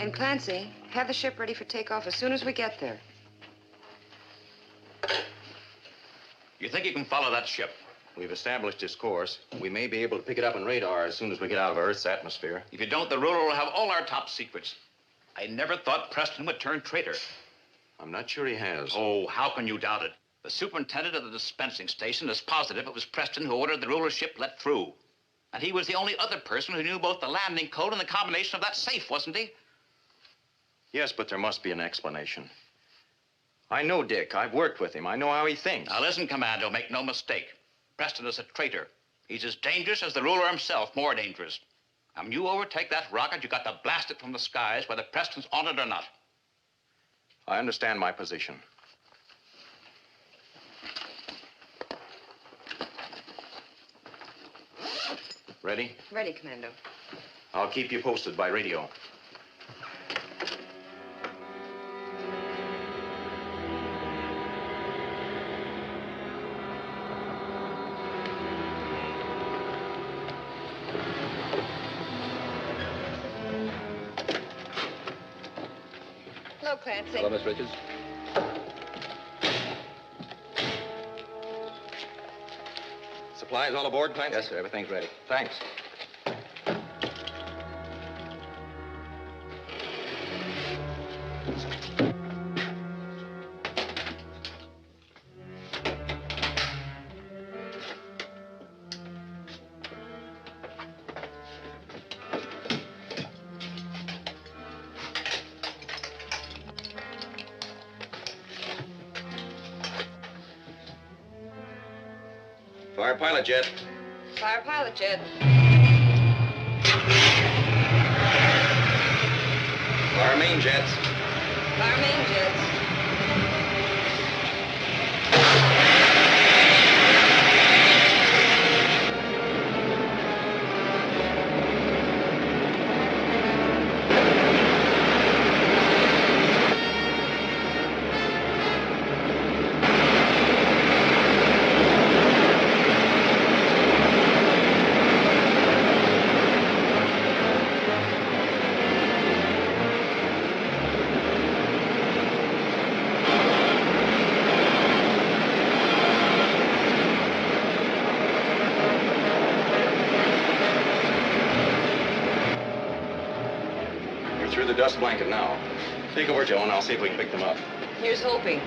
S9: And Clancy, have the ship ready for takeoff as soon as we get there.
S10: You think you can follow that ship? We've established its course. We may be able to pick it up on radar as soon as we get out of Earth's atmosphere.
S3: If you don't, the ruler will have all our top secrets. I never thought Preston would turn traitor.
S10: I'm not sure he has.
S3: Oh, how can you doubt it? The superintendent of the dispensing station is positive it was Preston who ordered the ruler's ship let through. And he was the only other person who knew both the landing code and the combination of that safe, wasn't he?
S10: Yes, but there must be an explanation. I know Dick. I've worked with him. I know how he thinks.
S3: Now listen, Commando, make no mistake. Preston is a traitor. He's as dangerous as the ruler himself, more dangerous. And when you overtake that rocket, you got to blast it from the skies, whether Preston's on it or not.
S10: I understand my position. Ready?
S9: Ready, Commando.
S10: I'll keep you posted by radio.
S9: Hello, Clancy.
S8: Hello, Miss Richards. Supplies all aboard, Clancy?
S10: Yes, sir. Everything's ready.
S8: Thanks.
S10: Fire pilot jet.
S9: Fire pilot jet.
S10: Fire main jets.
S9: Fire main jets.
S10: through the dust blanket now. Take over, Joe, and I'll see if we can pick them up.
S9: Here's hoping.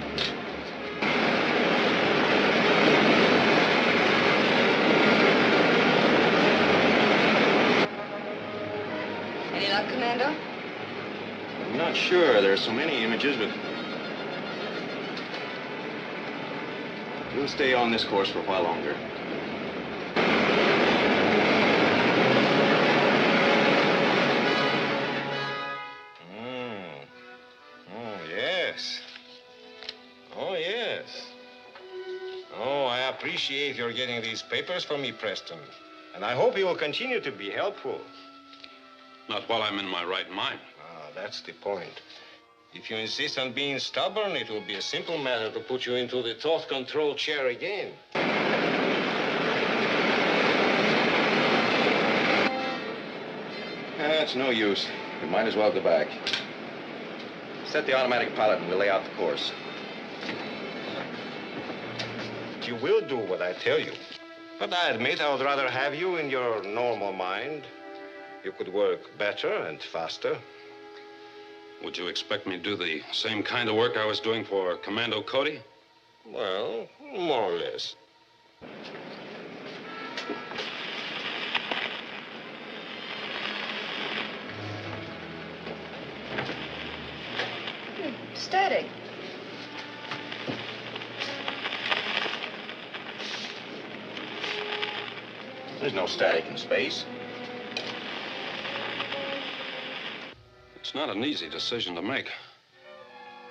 S9: Any luck, Commando?
S10: I'm not sure. There are so many images, but we'll stay on this course for a while longer.
S5: Yes. Oh, yes. Oh, I appreciate your getting these papers for me, Preston. And I hope you will continue to be helpful.
S3: Not while I'm in my right mind.
S5: Ah, that's the point. If you insist on being stubborn, it will be a simple matter to put you into the thought control chair again.
S10: It's no use. We might as well go back. Set the automatic pilot and we'll lay out the course.
S5: You will do what I tell you. But I admit I would rather have you in your normal mind. You could work better and faster.
S3: Would you expect me to do the same kind of work I was doing for Commando Cody?
S5: Well, more or less.
S9: Static.
S10: There's no static in space.
S3: It's not an easy decision to make.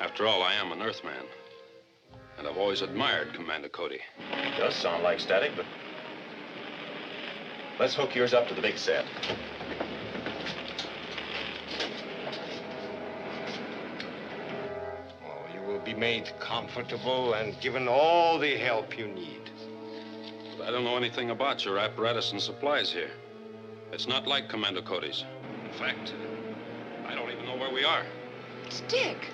S3: After all, I am an Earthman. And I've always admired Commander Cody.
S10: It does sound like static, but let's hook yours up to the big set.
S5: You will be made comfortable and given all the help you need.
S3: But I don't know anything about your apparatus and supplies here. It's not like Commander Cody's. In fact, I don't even know where we are.
S9: Stick.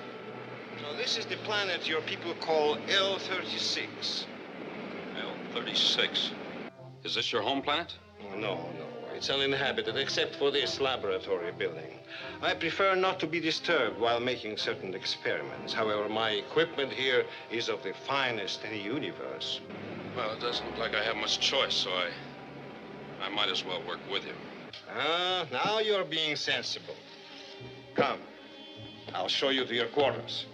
S5: So this is the planet your people call L-36.
S3: L-36? Is this your home planet?
S5: No. It's uninhabited except for this laboratory building. I prefer not to be disturbed while making certain experiments. However, my equipment here is of the finest in the universe.
S3: Well, it doesn't look like I have much choice, so I might as well work with you.
S5: Now you're being sensible. Come, I'll show you to your quarters.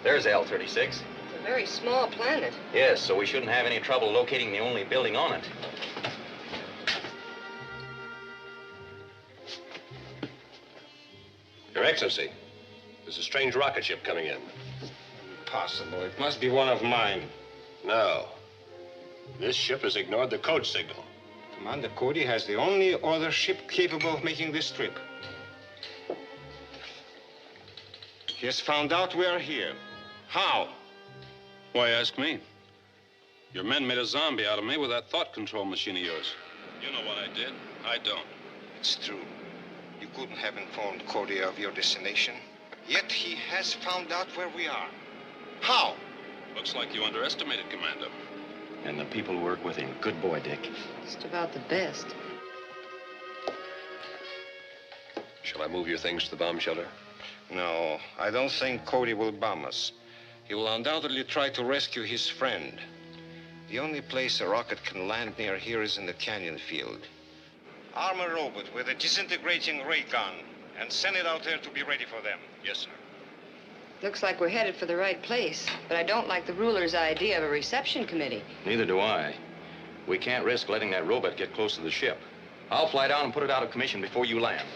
S10: There's L-36.
S9: It's a very small planet.
S10: Yes, so we shouldn't have any trouble locating the only building on it.
S15: Your Excellency, there's a strange rocket ship coming in.
S5: Impossible. It must be one of mine.
S15: No. This ship has ignored the code signal.
S5: Commander Cody has the only other ship capable of making this trip. He has found out we are here. How?
S3: Why ask me? Your men made a zombie out of me with that thought control machine of yours. You know what I did. I don't.
S5: It's true. You couldn't have informed Cody of your destination. Yet he has found out where we are. How?
S3: Looks like you underestimated Commando.
S10: And the people who work with him. Good boy, Dick.
S9: Just about the best.
S15: Shall I move your things to the bomb shelter?
S5: No, I don't think Cody will bomb us. He will undoubtedly try to rescue his friend. The only place a rocket can land near here is in the canyon field. Arm a robot with a disintegrating ray gun and send it out there to be ready for them.
S15: Yes, sir.
S9: Looks like we're headed for the right place, but I don't like the ruler's idea of a reception committee.
S10: Neither do I. We can't risk letting that robot get close to the ship. I'll fly down and put it out of commission before you land.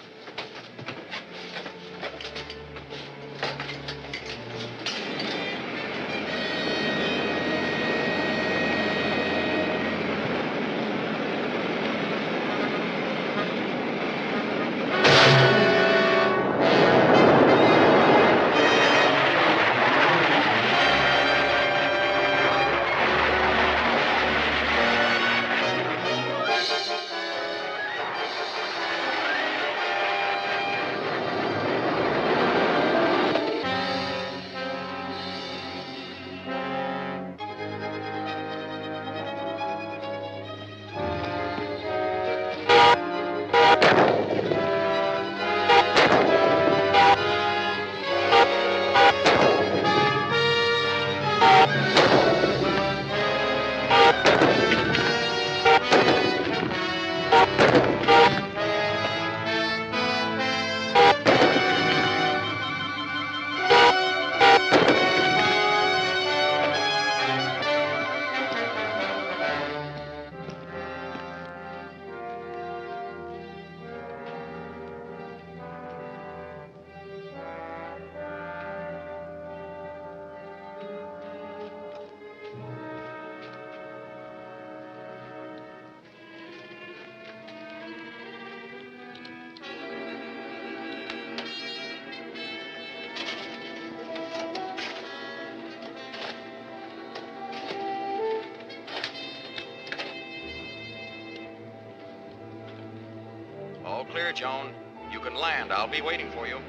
S10: clear, Joan. You can land. I'll be waiting for you.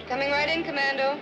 S9: Coming right in, Commando.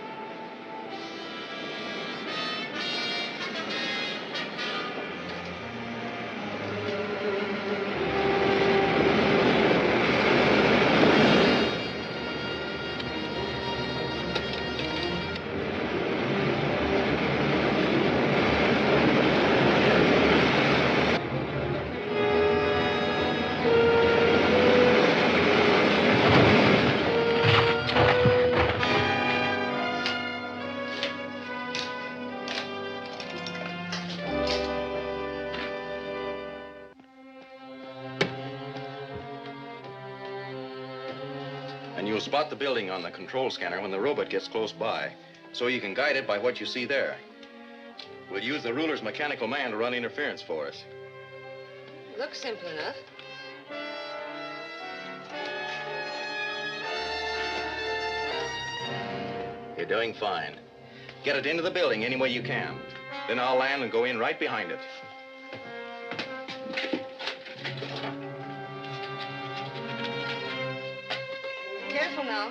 S10: And you'll spot the building on the control scanner when the robot gets close by, so you can guide it by what you see there. We'll use the ruler's mechanical man to run interference for us.
S9: Looks simple enough.
S10: You're doing fine. Get it into the building any way you can. Then I'll land and go in right behind it.
S9: Careful now.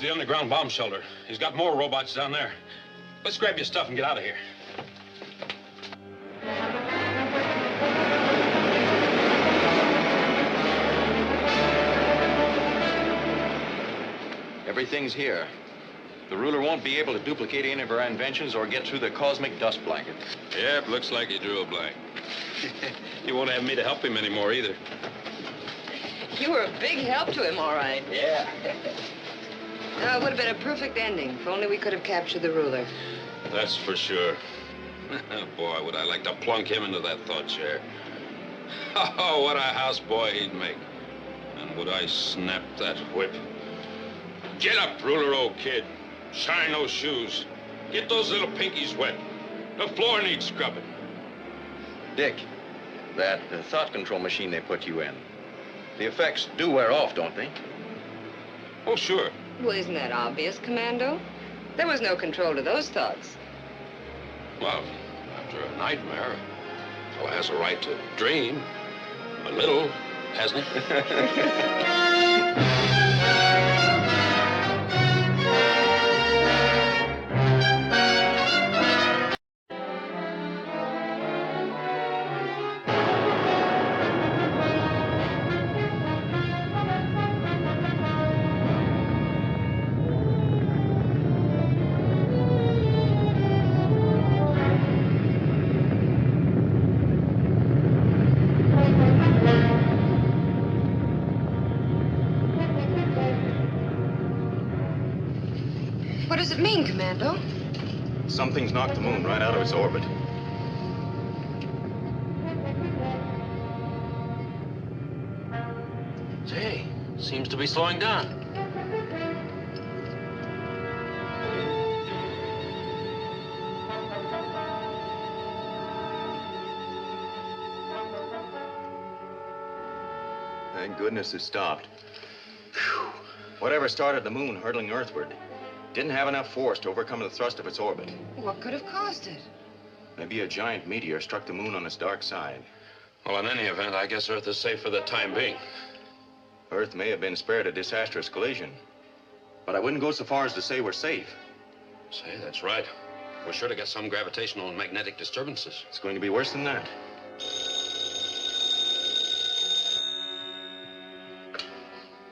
S3: The underground bomb shelter. He's got more robots down there. Let's grab your stuff and get out of here.
S10: Everything's here. The ruler won't be able to duplicate any of our inventions or get through the cosmic dust blanket.
S3: Yep, looks like he drew a blank. He won't have me to help him anymore either.
S9: You were a big help to him, all right.
S3: Yeah.
S9: It would have been a perfect ending if only we could have captured the ruler.
S3: That's for sure. Boy, would I like to plunk him into that thought chair. Oh, what a houseboy he'd make. And would I snap that whip. Get up, ruler, old kid. Shine those shoes. Get those little pinkies wet. The floor needs scrubbing.
S10: Dick, that thought control machine they put you in, the effects do wear off, don't they?
S3: Oh, sure.
S9: Well, isn't that obvious, Commando? There was no control to those thoughts.
S3: Well, after a nightmare, a fellow has a right to dream. A little, hasn't he?
S9: What does it mean, Commando?
S10: Something's knocked the moon right out of its orbit.
S3: Say, seems to be slowing down.
S10: Thank goodness it stopped. Phew. Whatever started the moon hurtling earthward didn't have enough force to overcome the thrust of its orbit.
S9: What could have caused it?
S10: Maybe a giant meteor struck the moon on its dark side.
S3: Well, in any event, I guess Earth is safe for the time being.
S10: Earth may have been spared a disastrous collision, but I wouldn't go so far as to say we're safe.
S3: Say, that's right. We're sure to get some gravitational and magnetic disturbances.
S10: It's going to be worse than that.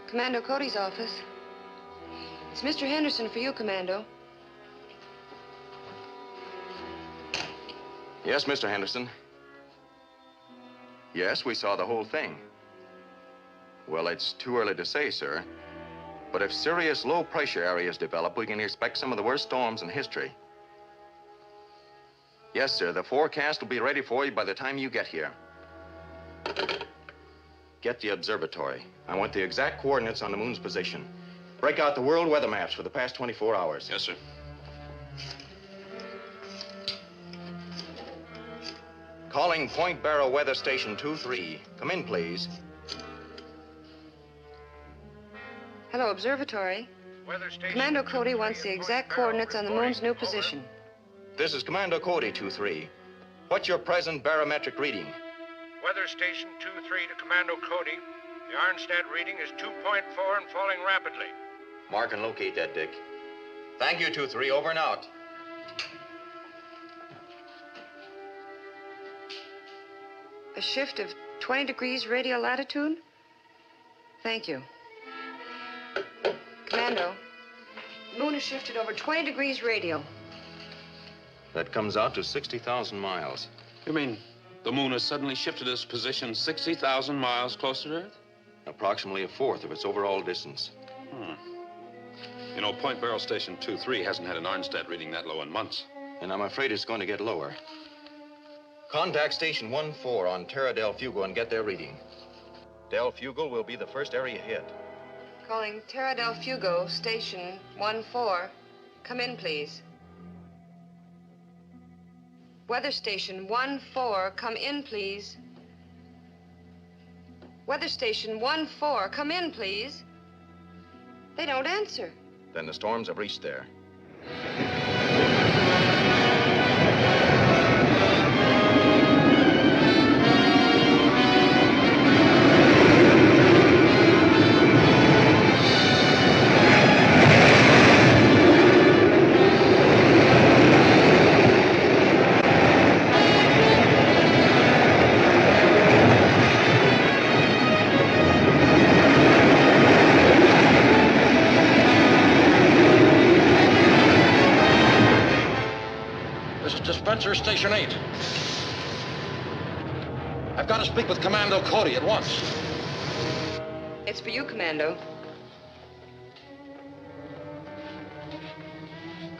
S9: Commando Cody's office. It's Mr. Henderson for you, Commando.
S10: Yes, Mr. Henderson. Yes, we saw the whole thing. Well, it's too early to say, sir. But if serious low-pressure areas develop, we can expect some of the worst storms in history. Yes, sir, the forecast will be ready for you by the time you get here. Get the observatory. I want the exact coordinates on the moon's position. Break out the world weather maps for the past 24 hours.
S3: Yes, sir.
S10: Calling Point Barrow Weather Station 2-3. Come in, please.
S9: Hello, observatory.
S6: Weather station
S9: Commando Cody wants the exact coordinates on the moon's new position.
S10: This is Commando Cody 2-3. What's your present barometric reading?
S6: Weather station 2-3 to Commando Cody. The Arnstadt reading is 2.4 and falling rapidly.
S10: Mark and locate that, Dick. Thank you, 2-3. Over and out.
S9: A shift of 20 degrees radial latitude? Thank you. Commando, the moon has shifted over 20 degrees radial.
S10: That comes out to 60,000 miles.
S3: You mean the moon has suddenly shifted its position 60,000 miles closer to Earth?
S10: Approximately a fourth of its overall distance.
S3: You know, Point Barrow Station 2-3 hasn't had an Arnstadt reading that low in months.
S10: And I'm afraid it's going to get lower. Contact Station 1-4 on Terra del Fuego and get their reading. Del Fuego will be the first area hit.
S9: Calling Terra del Fuego, Station 1-4. Come in, please. Weather Station 1-4, come in, please. Weather Station 1-4, come in, please. They don't answer.
S10: Then the storms have reached there.
S11: Station 8. I've got to speak with Commando Cody at once.
S9: It's for you, Commando.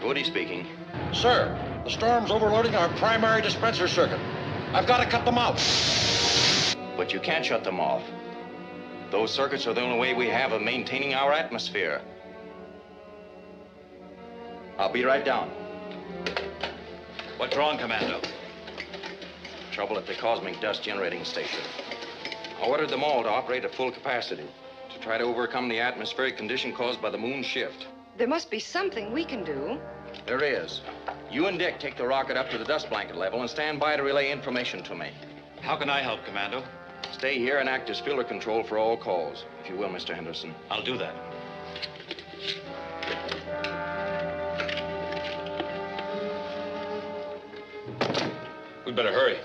S10: Cody speaking.
S11: Sir, the storm's overloading our primary dispenser circuit. I've got to cut them out.
S10: But you can't shut them off. Those circuits are the only way we have of maintaining our atmosphere. I'll be right down.
S12: What's wrong, Commando?
S10: Trouble at the cosmic dust generating station. I ordered them all to operate at full capacity to try to overcome the atmospheric condition caused by the moon's shift.
S9: There must be something we can do.
S10: There is. You and Dick take the rocket up to the dust blanket level and stand by to relay information to me.
S12: How can I help, Commando?
S10: Stay here and act as fielder control for all calls, if you will, Mr. Henderson.
S3: I'll do that. We'd better hurry.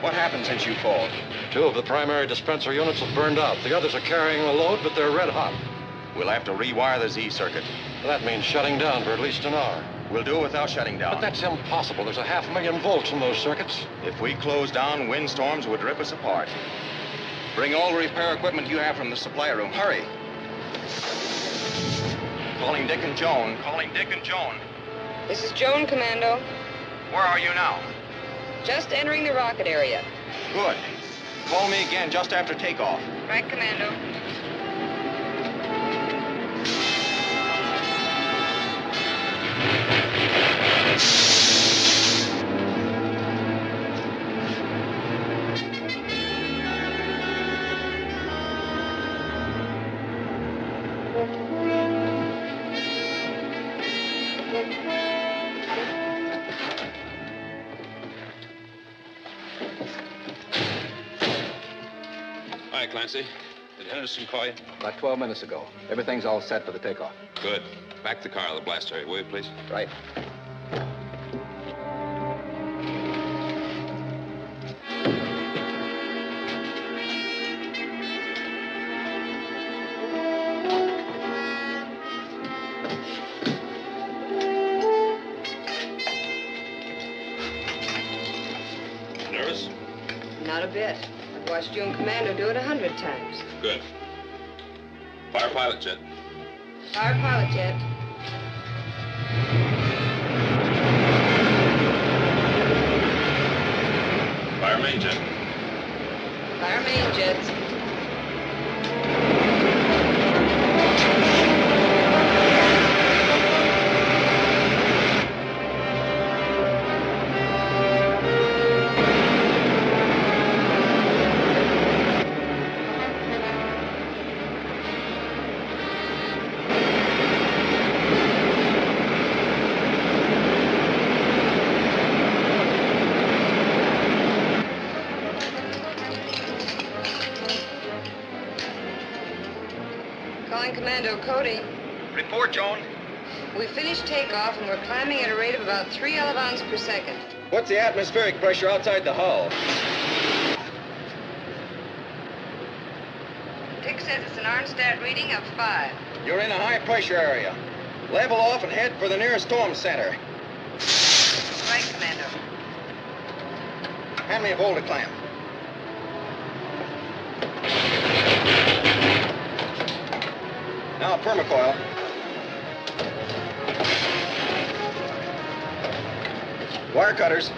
S10: What happened since you called?
S11: 2 of the primary dispenser units have burned out. The others are carrying the load, but they're red hot.
S10: We'll have to rewire the Z circuit.
S11: That means shutting down for at least an hour.
S10: We'll do it without shutting down.
S11: But that's impossible. There's a 500,000 volts in those circuits.
S10: If we close down, windstorms would rip us apart. Bring all the repair equipment you have from the supply room. Hurry. Calling Dick and Joan. Calling Dick and Joan.
S9: This is Joan, Commando.
S10: Where are you now?
S9: Just entering the rocket area.
S10: Good. Call me again just after takeoff.
S9: Right, Commando.
S3: Hi, Clancy. Did Henderson call you?
S8: About 12 minutes ago. Everything's all set for the takeoff.
S3: Good. Back the car to the blast area, will you, please?
S8: Right.
S3: Nervous?
S9: Not a bit. I've watched you and Commando do it 100 times.
S3: Good. Fire pilot jet.
S9: Fire pilot jet.
S3: Fire main jet.
S9: Fire main jets. Calling Commando Cody.
S10: Report, Joan.
S9: We finished takeoff and we're climbing at a rate of about 3 elevons per second.
S8: What's the atmospheric pressure outside the hull?
S9: Dick says it's an Arnstadt reading of 5.
S8: You're in a high pressure area. Level off and head for the nearest storm center.
S9: Right, Commando.
S8: Hand me a boulder clamp. Now permacoil. Wire cutters.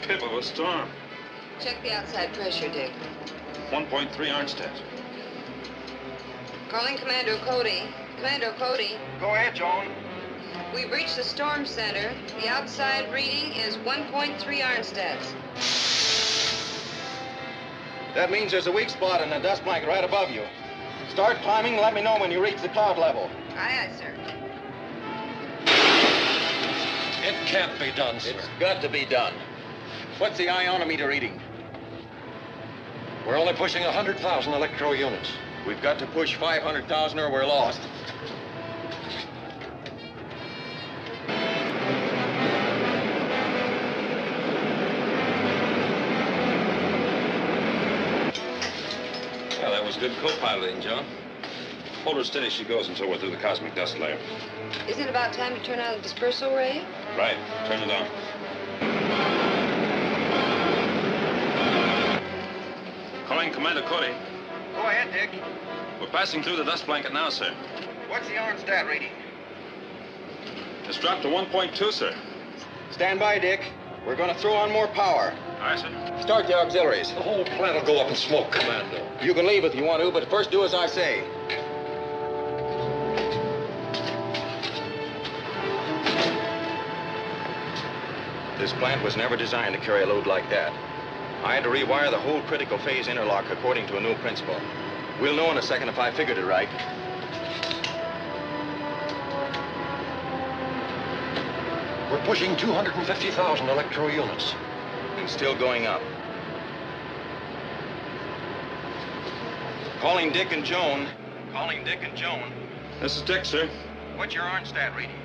S3: Pip of a storm.
S9: Check the outside pressure, Dick.
S3: 1.3 Arnstadt.
S9: Calling Commando Cody. Commando Cody.
S8: Go ahead, Joan.
S9: We've reached the storm center. The outside reading is 1.3 Arnstadts.
S8: That means there's a weak spot in the dust blanket right above you. Start climbing and let me know when you reach the cloud level.
S9: Aye, aye, sir.
S11: It can't be done, sir.
S10: It's got to be done. What's the ionometer reading?
S11: We're only pushing 100,000 electro units.
S8: We've got to push 500,000 or we're lost.
S3: Well, that was good co-piloting, John. Hold her steady as she goes until we're through the cosmic dust layer.
S9: Isn't it about time to turn on the dispersal ray?
S3: Right. Turn it on. Calling Commando Cody.
S14: Go ahead, Dick.
S3: We're passing through the dust blanket now, sir.
S14: What's the on stat reading?
S3: It's dropped to 1.2, sir.
S8: Stand by, Dick. We're going to throw on more power.
S3: Aye, sir.
S8: Start the auxiliaries.
S11: The whole plant will go up in smoke, Commando.
S8: You can leave if you want to, but first do as I say. This plant was never designed to carry a load like that. I had to rewire the whole critical phase interlock according to a new principle. We'll know in a second if I figured it right.
S11: We're pushing 250,000 electro units.
S8: And still going up. Calling Dick and Joan. Calling Dick and Joan.
S3: This is Dick, sir.
S14: What's your on stat reading?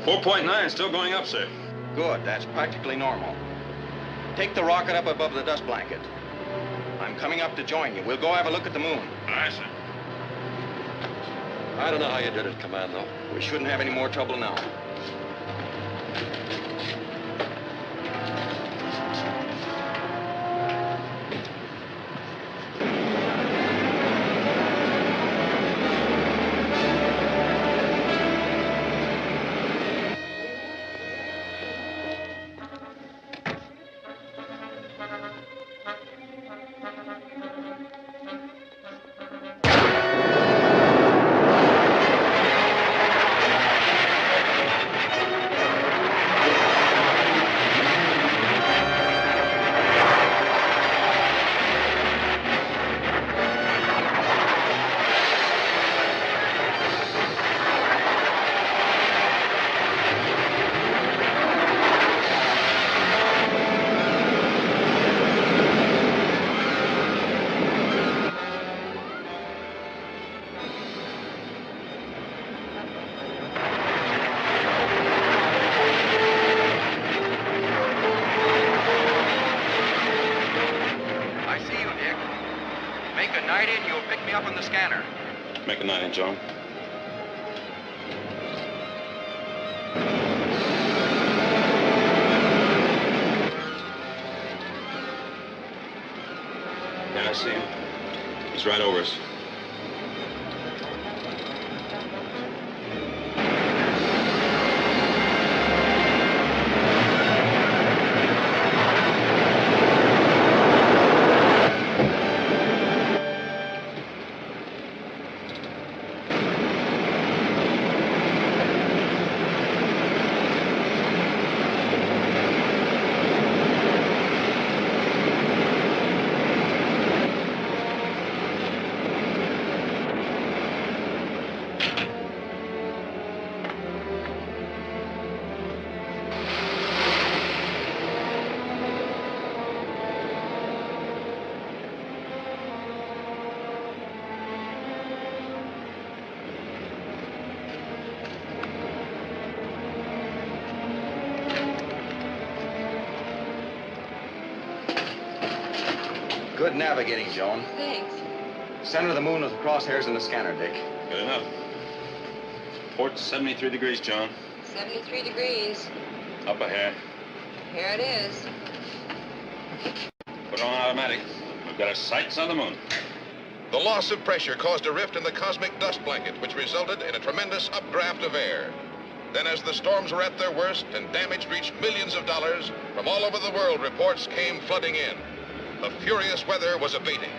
S3: 4.9, still going up, sir.
S8: Good, that's practically normal. Take the rocket up above the dust blanket. I'm coming up to join you. We'll go have a look at the moon.
S3: Aye, sir.
S11: I don't know how you did it, Commando.
S8: We shouldn't have any more trouble now.
S3: Make a 9-inch, John. Yeah, I see him. He's right over us. Good navigating, Joan.
S9: Thanks.
S8: Center of the moon with the crosshairs in the scanner, Dick.
S3: Good enough. Port 73 degrees, John.
S9: 73 degrees.
S3: Up a hair.
S9: Here it is.
S3: Put on automatic. We've got our sights on the moon.
S2: The loss of pressure caused a rift in the cosmic dust blanket, which resulted in a tremendous updraft of air. Then, as the storms were at their worst and damage reached millions of dollars, from all over the world, reports came flooding in. The furious weather was abating.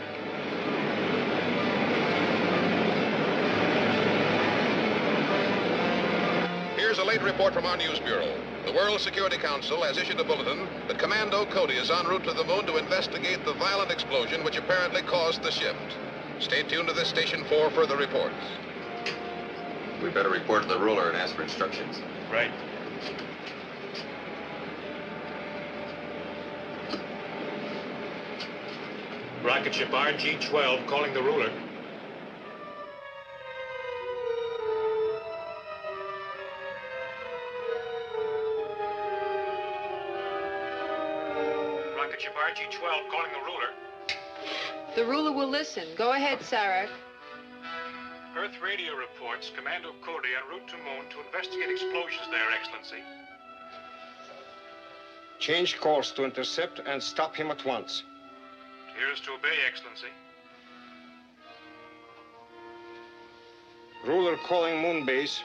S2: Here's a late report from our news bureau. The World Security Council has issued a bulletin that Commando Cody is en route to the moon to investigate the violent explosion which apparently caused the shift. Stay tuned to this station for further reports.
S8: We better report to the ruler and ask for instructions.
S3: Right.
S16: Rocket ship RG-12 calling the ruler. Rocket ship RG-12 calling the ruler.
S9: The ruler will listen. Go ahead, Sarek.
S16: Earth radio reports Commando Cody en route to Moon to investigate explosions there, Excellency.
S5: Change course to intercept and stop him at once.
S16: Here's to obey, Excellency.
S5: Ruler calling Moon base.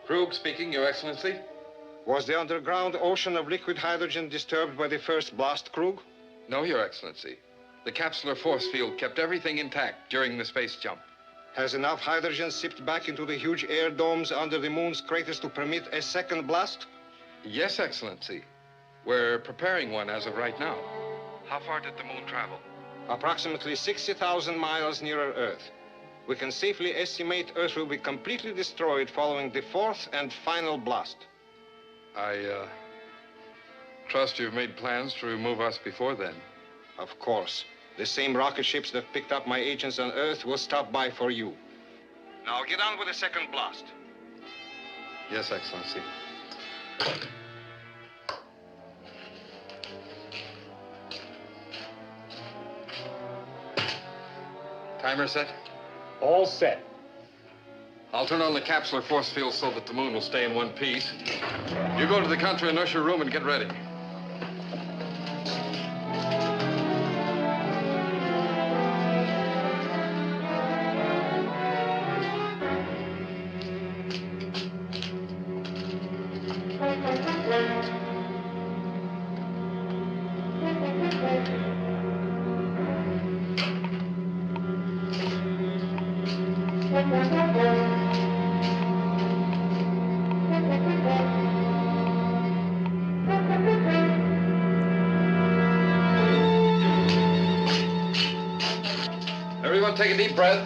S13: Krug speaking, Your Excellency.
S5: Was the underground ocean of liquid hydrogen disturbed by the first blast, Krug?
S17: No, Your Excellency. The capsular force field kept everything intact during the space jump.
S5: Has enough hydrogen sipped back into the huge air domes under the moon's craters to permit a second blast?
S17: Yes, Excellency. We're preparing one as of right now. How far did the moon travel?
S5: Approximately 60,000 miles nearer Earth. We can safely estimate Earth will be completely destroyed following the fourth and final blast.
S17: I trust you've made plans to remove us before then.
S5: Of course. The same rocket ships that picked up my agents on Earth will stop by for you. Now get on with the second blast.
S17: Yes, Excellency. Timer set?
S16: All set.
S17: I'll turn on the capsular force field so that the moon will stay in one piece. You go to the counter inertia room and get ready. Everyone take a deep breath.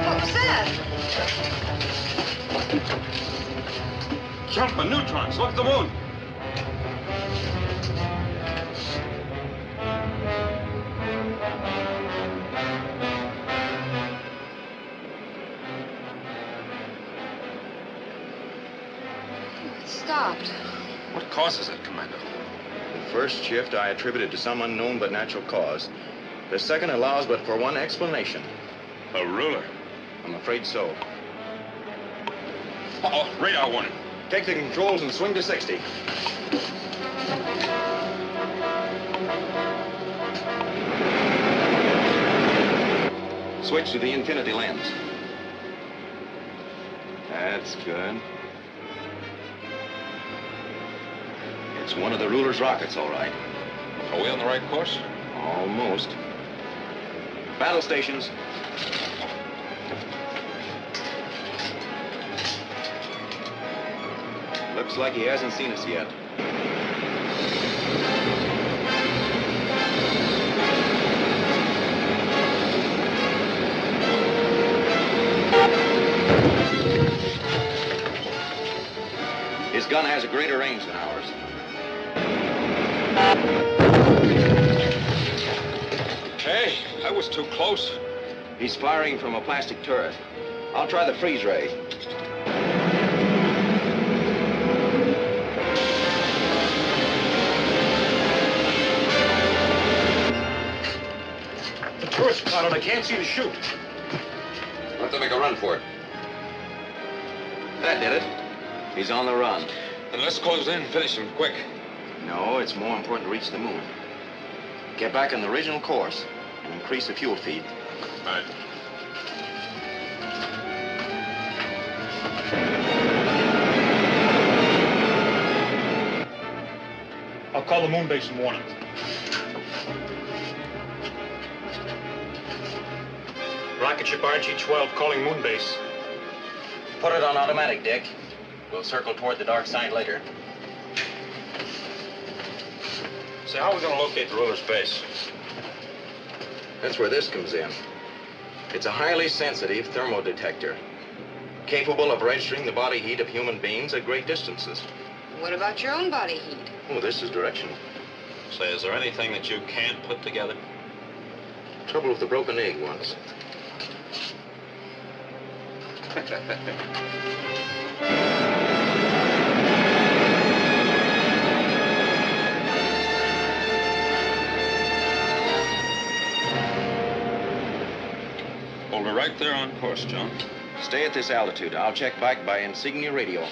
S9: What was that?
S11: Jumping neutrons. Look at the moon.
S9: It stopped.
S10: What causes it, Commando? The first shift I attributed to some unknown but natural cause. The second allows but for one explanation.
S11: A ruler.
S10: I'm afraid so.
S11: Uh-oh, radar warning.
S10: Take the controls and swing to 60. Switch to the infinity lens. That's good. It's one of the ruler's rockets, all right.
S3: Are we on the right course?
S10: Almost. Battle stations. Looks like he hasn't seen us yet. His gun has a greater range than ours.
S11: Hey, that was too close.
S10: He's firing from a plastic turret. I'll try the freeze ray.
S11: The turret's clouded. I can't see to shoot.
S3: We'll have to make a run for it.
S10: That did it. He's on the run.
S3: Then let's close in and finish him quick.
S10: No, it's more important to reach the moon. Get back on the original course and increase the fuel feed.
S3: Right.
S16: I'll call the moon base and warn them. Rocket ship RG-12 calling moon base.
S10: Put it on automatic, Dick. We'll circle toward the dark side later.
S3: So how are we going to locate the ruler's base?
S10: That's where this comes in. It's a highly sensitive thermodetector, capable of registering the body heat of human beings at great distances.
S9: What about your own body heat?
S10: Oh, this is directional.
S3: Say, is there anything that you can't put together?
S10: Trouble with the broken egg once.
S3: Hold her right there on course, John.
S10: Stay at this altitude. I'll check back by insignia radio.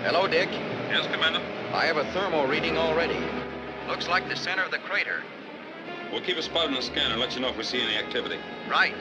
S10: Hello, Dick.
S3: Yes, Commander?
S10: I have a thermo reading already. Looks like the center of the crater.
S3: We'll keep a spot on the scanner and let you know if we see any activity.
S10: Right.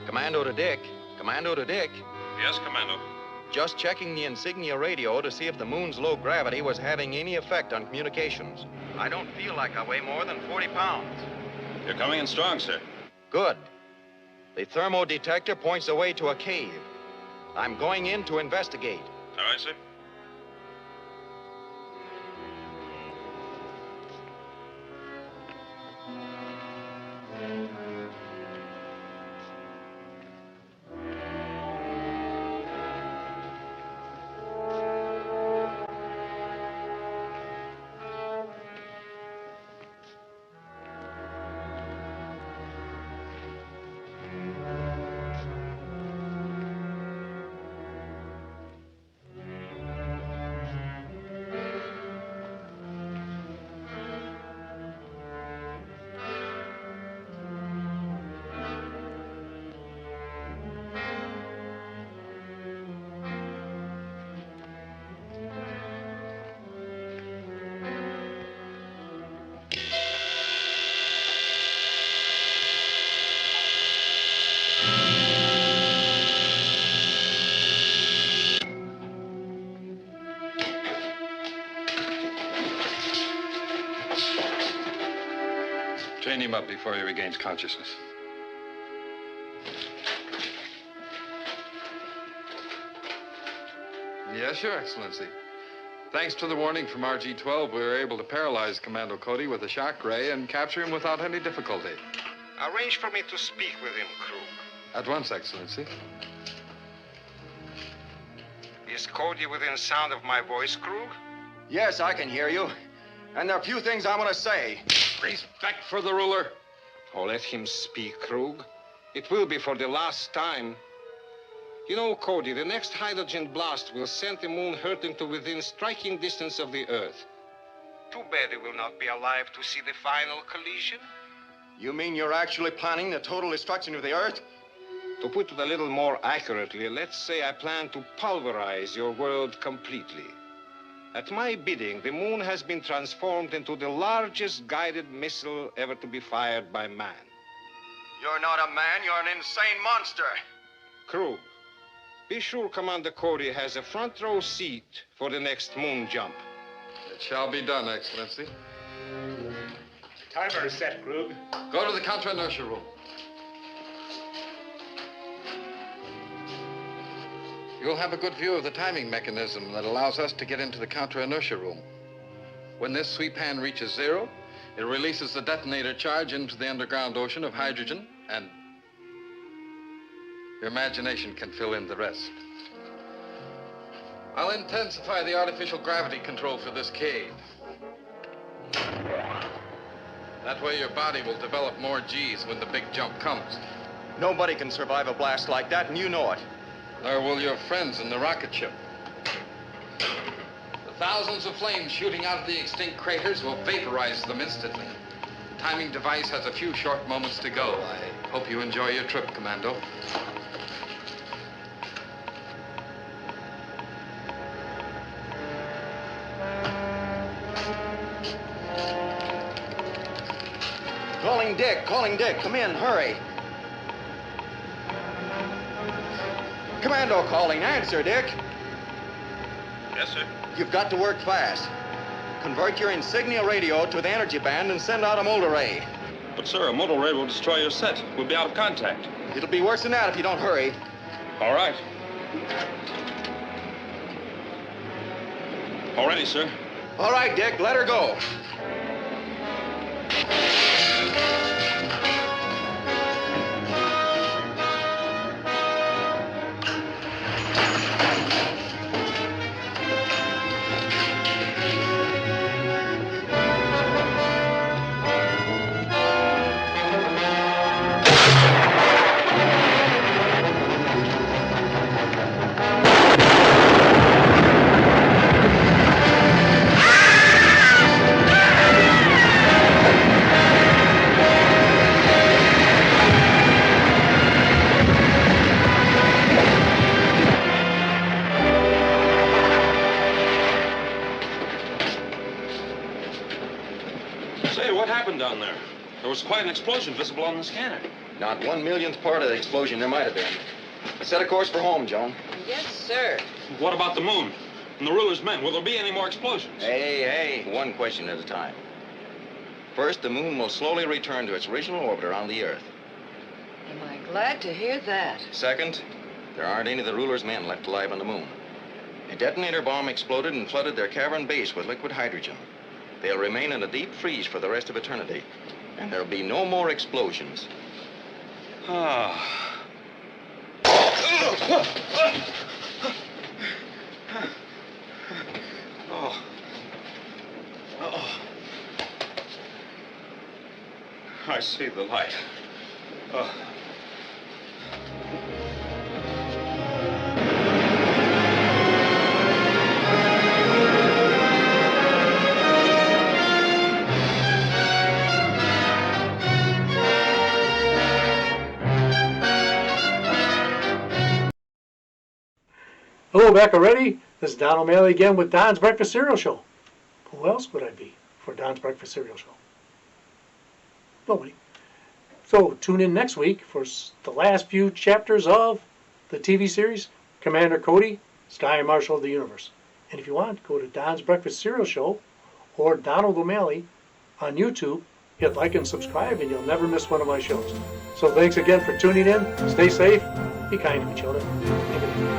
S10: Commando to Dick. Commando to Dick.
S3: Yes, Commando.
S10: Just checking the insignia radio to see if the moon's low gravity was having any effect on communications. I don't feel like I weigh more than 40 pounds.
S3: You're coming in strong, sir.
S10: Good. The thermodetector points the way to a cave. I'm going in to investigate.
S3: All right, sir.
S17: Chain him up before he regains consciousness. Yes, Your Excellency. Thanks to the warning from RG-12, we were able to paralyze Commando Cody with a shock ray and capture him without any difficulty.
S5: Arrange for me to speak with him, Krug.
S17: At once, Excellency.
S5: Is Cody within sound of my voice, Krug?
S10: Yes, I can hear you. And there are a few things I want to say.
S17: Respect for the ruler.
S5: Oh, let him speak, Krug. It will be for the last time. You know, Cody, the next hydrogen blast will send the moon hurtling to within striking distance of the Earth. Too bad he will not be alive to see the final collision.
S10: You mean you're actually planning the total destruction of the Earth?
S5: To put it a little more accurately, let's say I plan to pulverize your world completely. At my bidding, the moon has been transformed into the largest guided missile ever to be fired by man.
S14: You're not a man, you're an insane monster.
S5: Crew, be sure Commander Cody has a front row seat for the next moon jump.
S17: It shall be done, Excellency.
S15: Timer is set, Krug.
S17: Go to the counter-inertia room. You'll have a good view of the timing mechanism that allows us to get into the counter-inertia room. When this sweep hand reaches zero, it releases the detonator charge into the underground ocean of hydrogen, and your imagination can fill in the rest. I'll intensify the artificial gravity control for this cave. That way your body will develop more G's when the big jump comes.
S10: Nobody can survive a blast like that, and you know it.
S17: Nor will your friends in the rocket ship. The thousands of flames shooting out of the extinct craters will vaporize them instantly. The timing device has a few short moments to go. I hope you enjoy your trip, Commando.
S10: Calling Dick, calling Dick. Come in, hurry. Commando calling. Answer, Dick.
S3: Yes, sir.
S10: You've got to work fast. Convert your insignia radio to the energy band and send out a motor ray.
S3: But, sir, a motor ray will destroy your set. We'll be out of contact.
S10: It'll be worse than that if you don't hurry.
S3: All right. All ready, sir.
S10: All right, Dick, let her go.
S3: Say, what happened down there? There was quite an explosion visible on the scanner.
S10: Not 1/1,000,000th part of the explosion there might have been. Set a course for home, Joan.
S9: Yes, sir.
S3: What about the moon? And the ruler's men? Will there be any more explosions?
S10: Hey, one question at a time. First, the moon will slowly return to its original orbit around the Earth.
S9: Am I glad to hear that?
S10: Second, there aren't any of the ruler's men left alive on the moon. A detonator bomb exploded and flooded their cavern base with liquid hydrogen. They'll remain in a deep freeze for the rest of eternity, and there'll be no more explosions.
S3: Ah. Oh. Oh. I see the light. Oh.
S1: Hello, back already? This is Don O'Malley again with Don's Breakfast Cereal Show. Who else would I be for Don's Breakfast Cereal Show? Nobody. So tune in next week for the last few chapters of the TV series Commander Cody, Sky Marshal of the Universe. And if you want, go to Don's Breakfast Cereal Show or Donald O'Malley on YouTube. Hit like and subscribe and you'll never miss one of my shows. So thanks again for tuning in. Stay safe. Be kind to each other.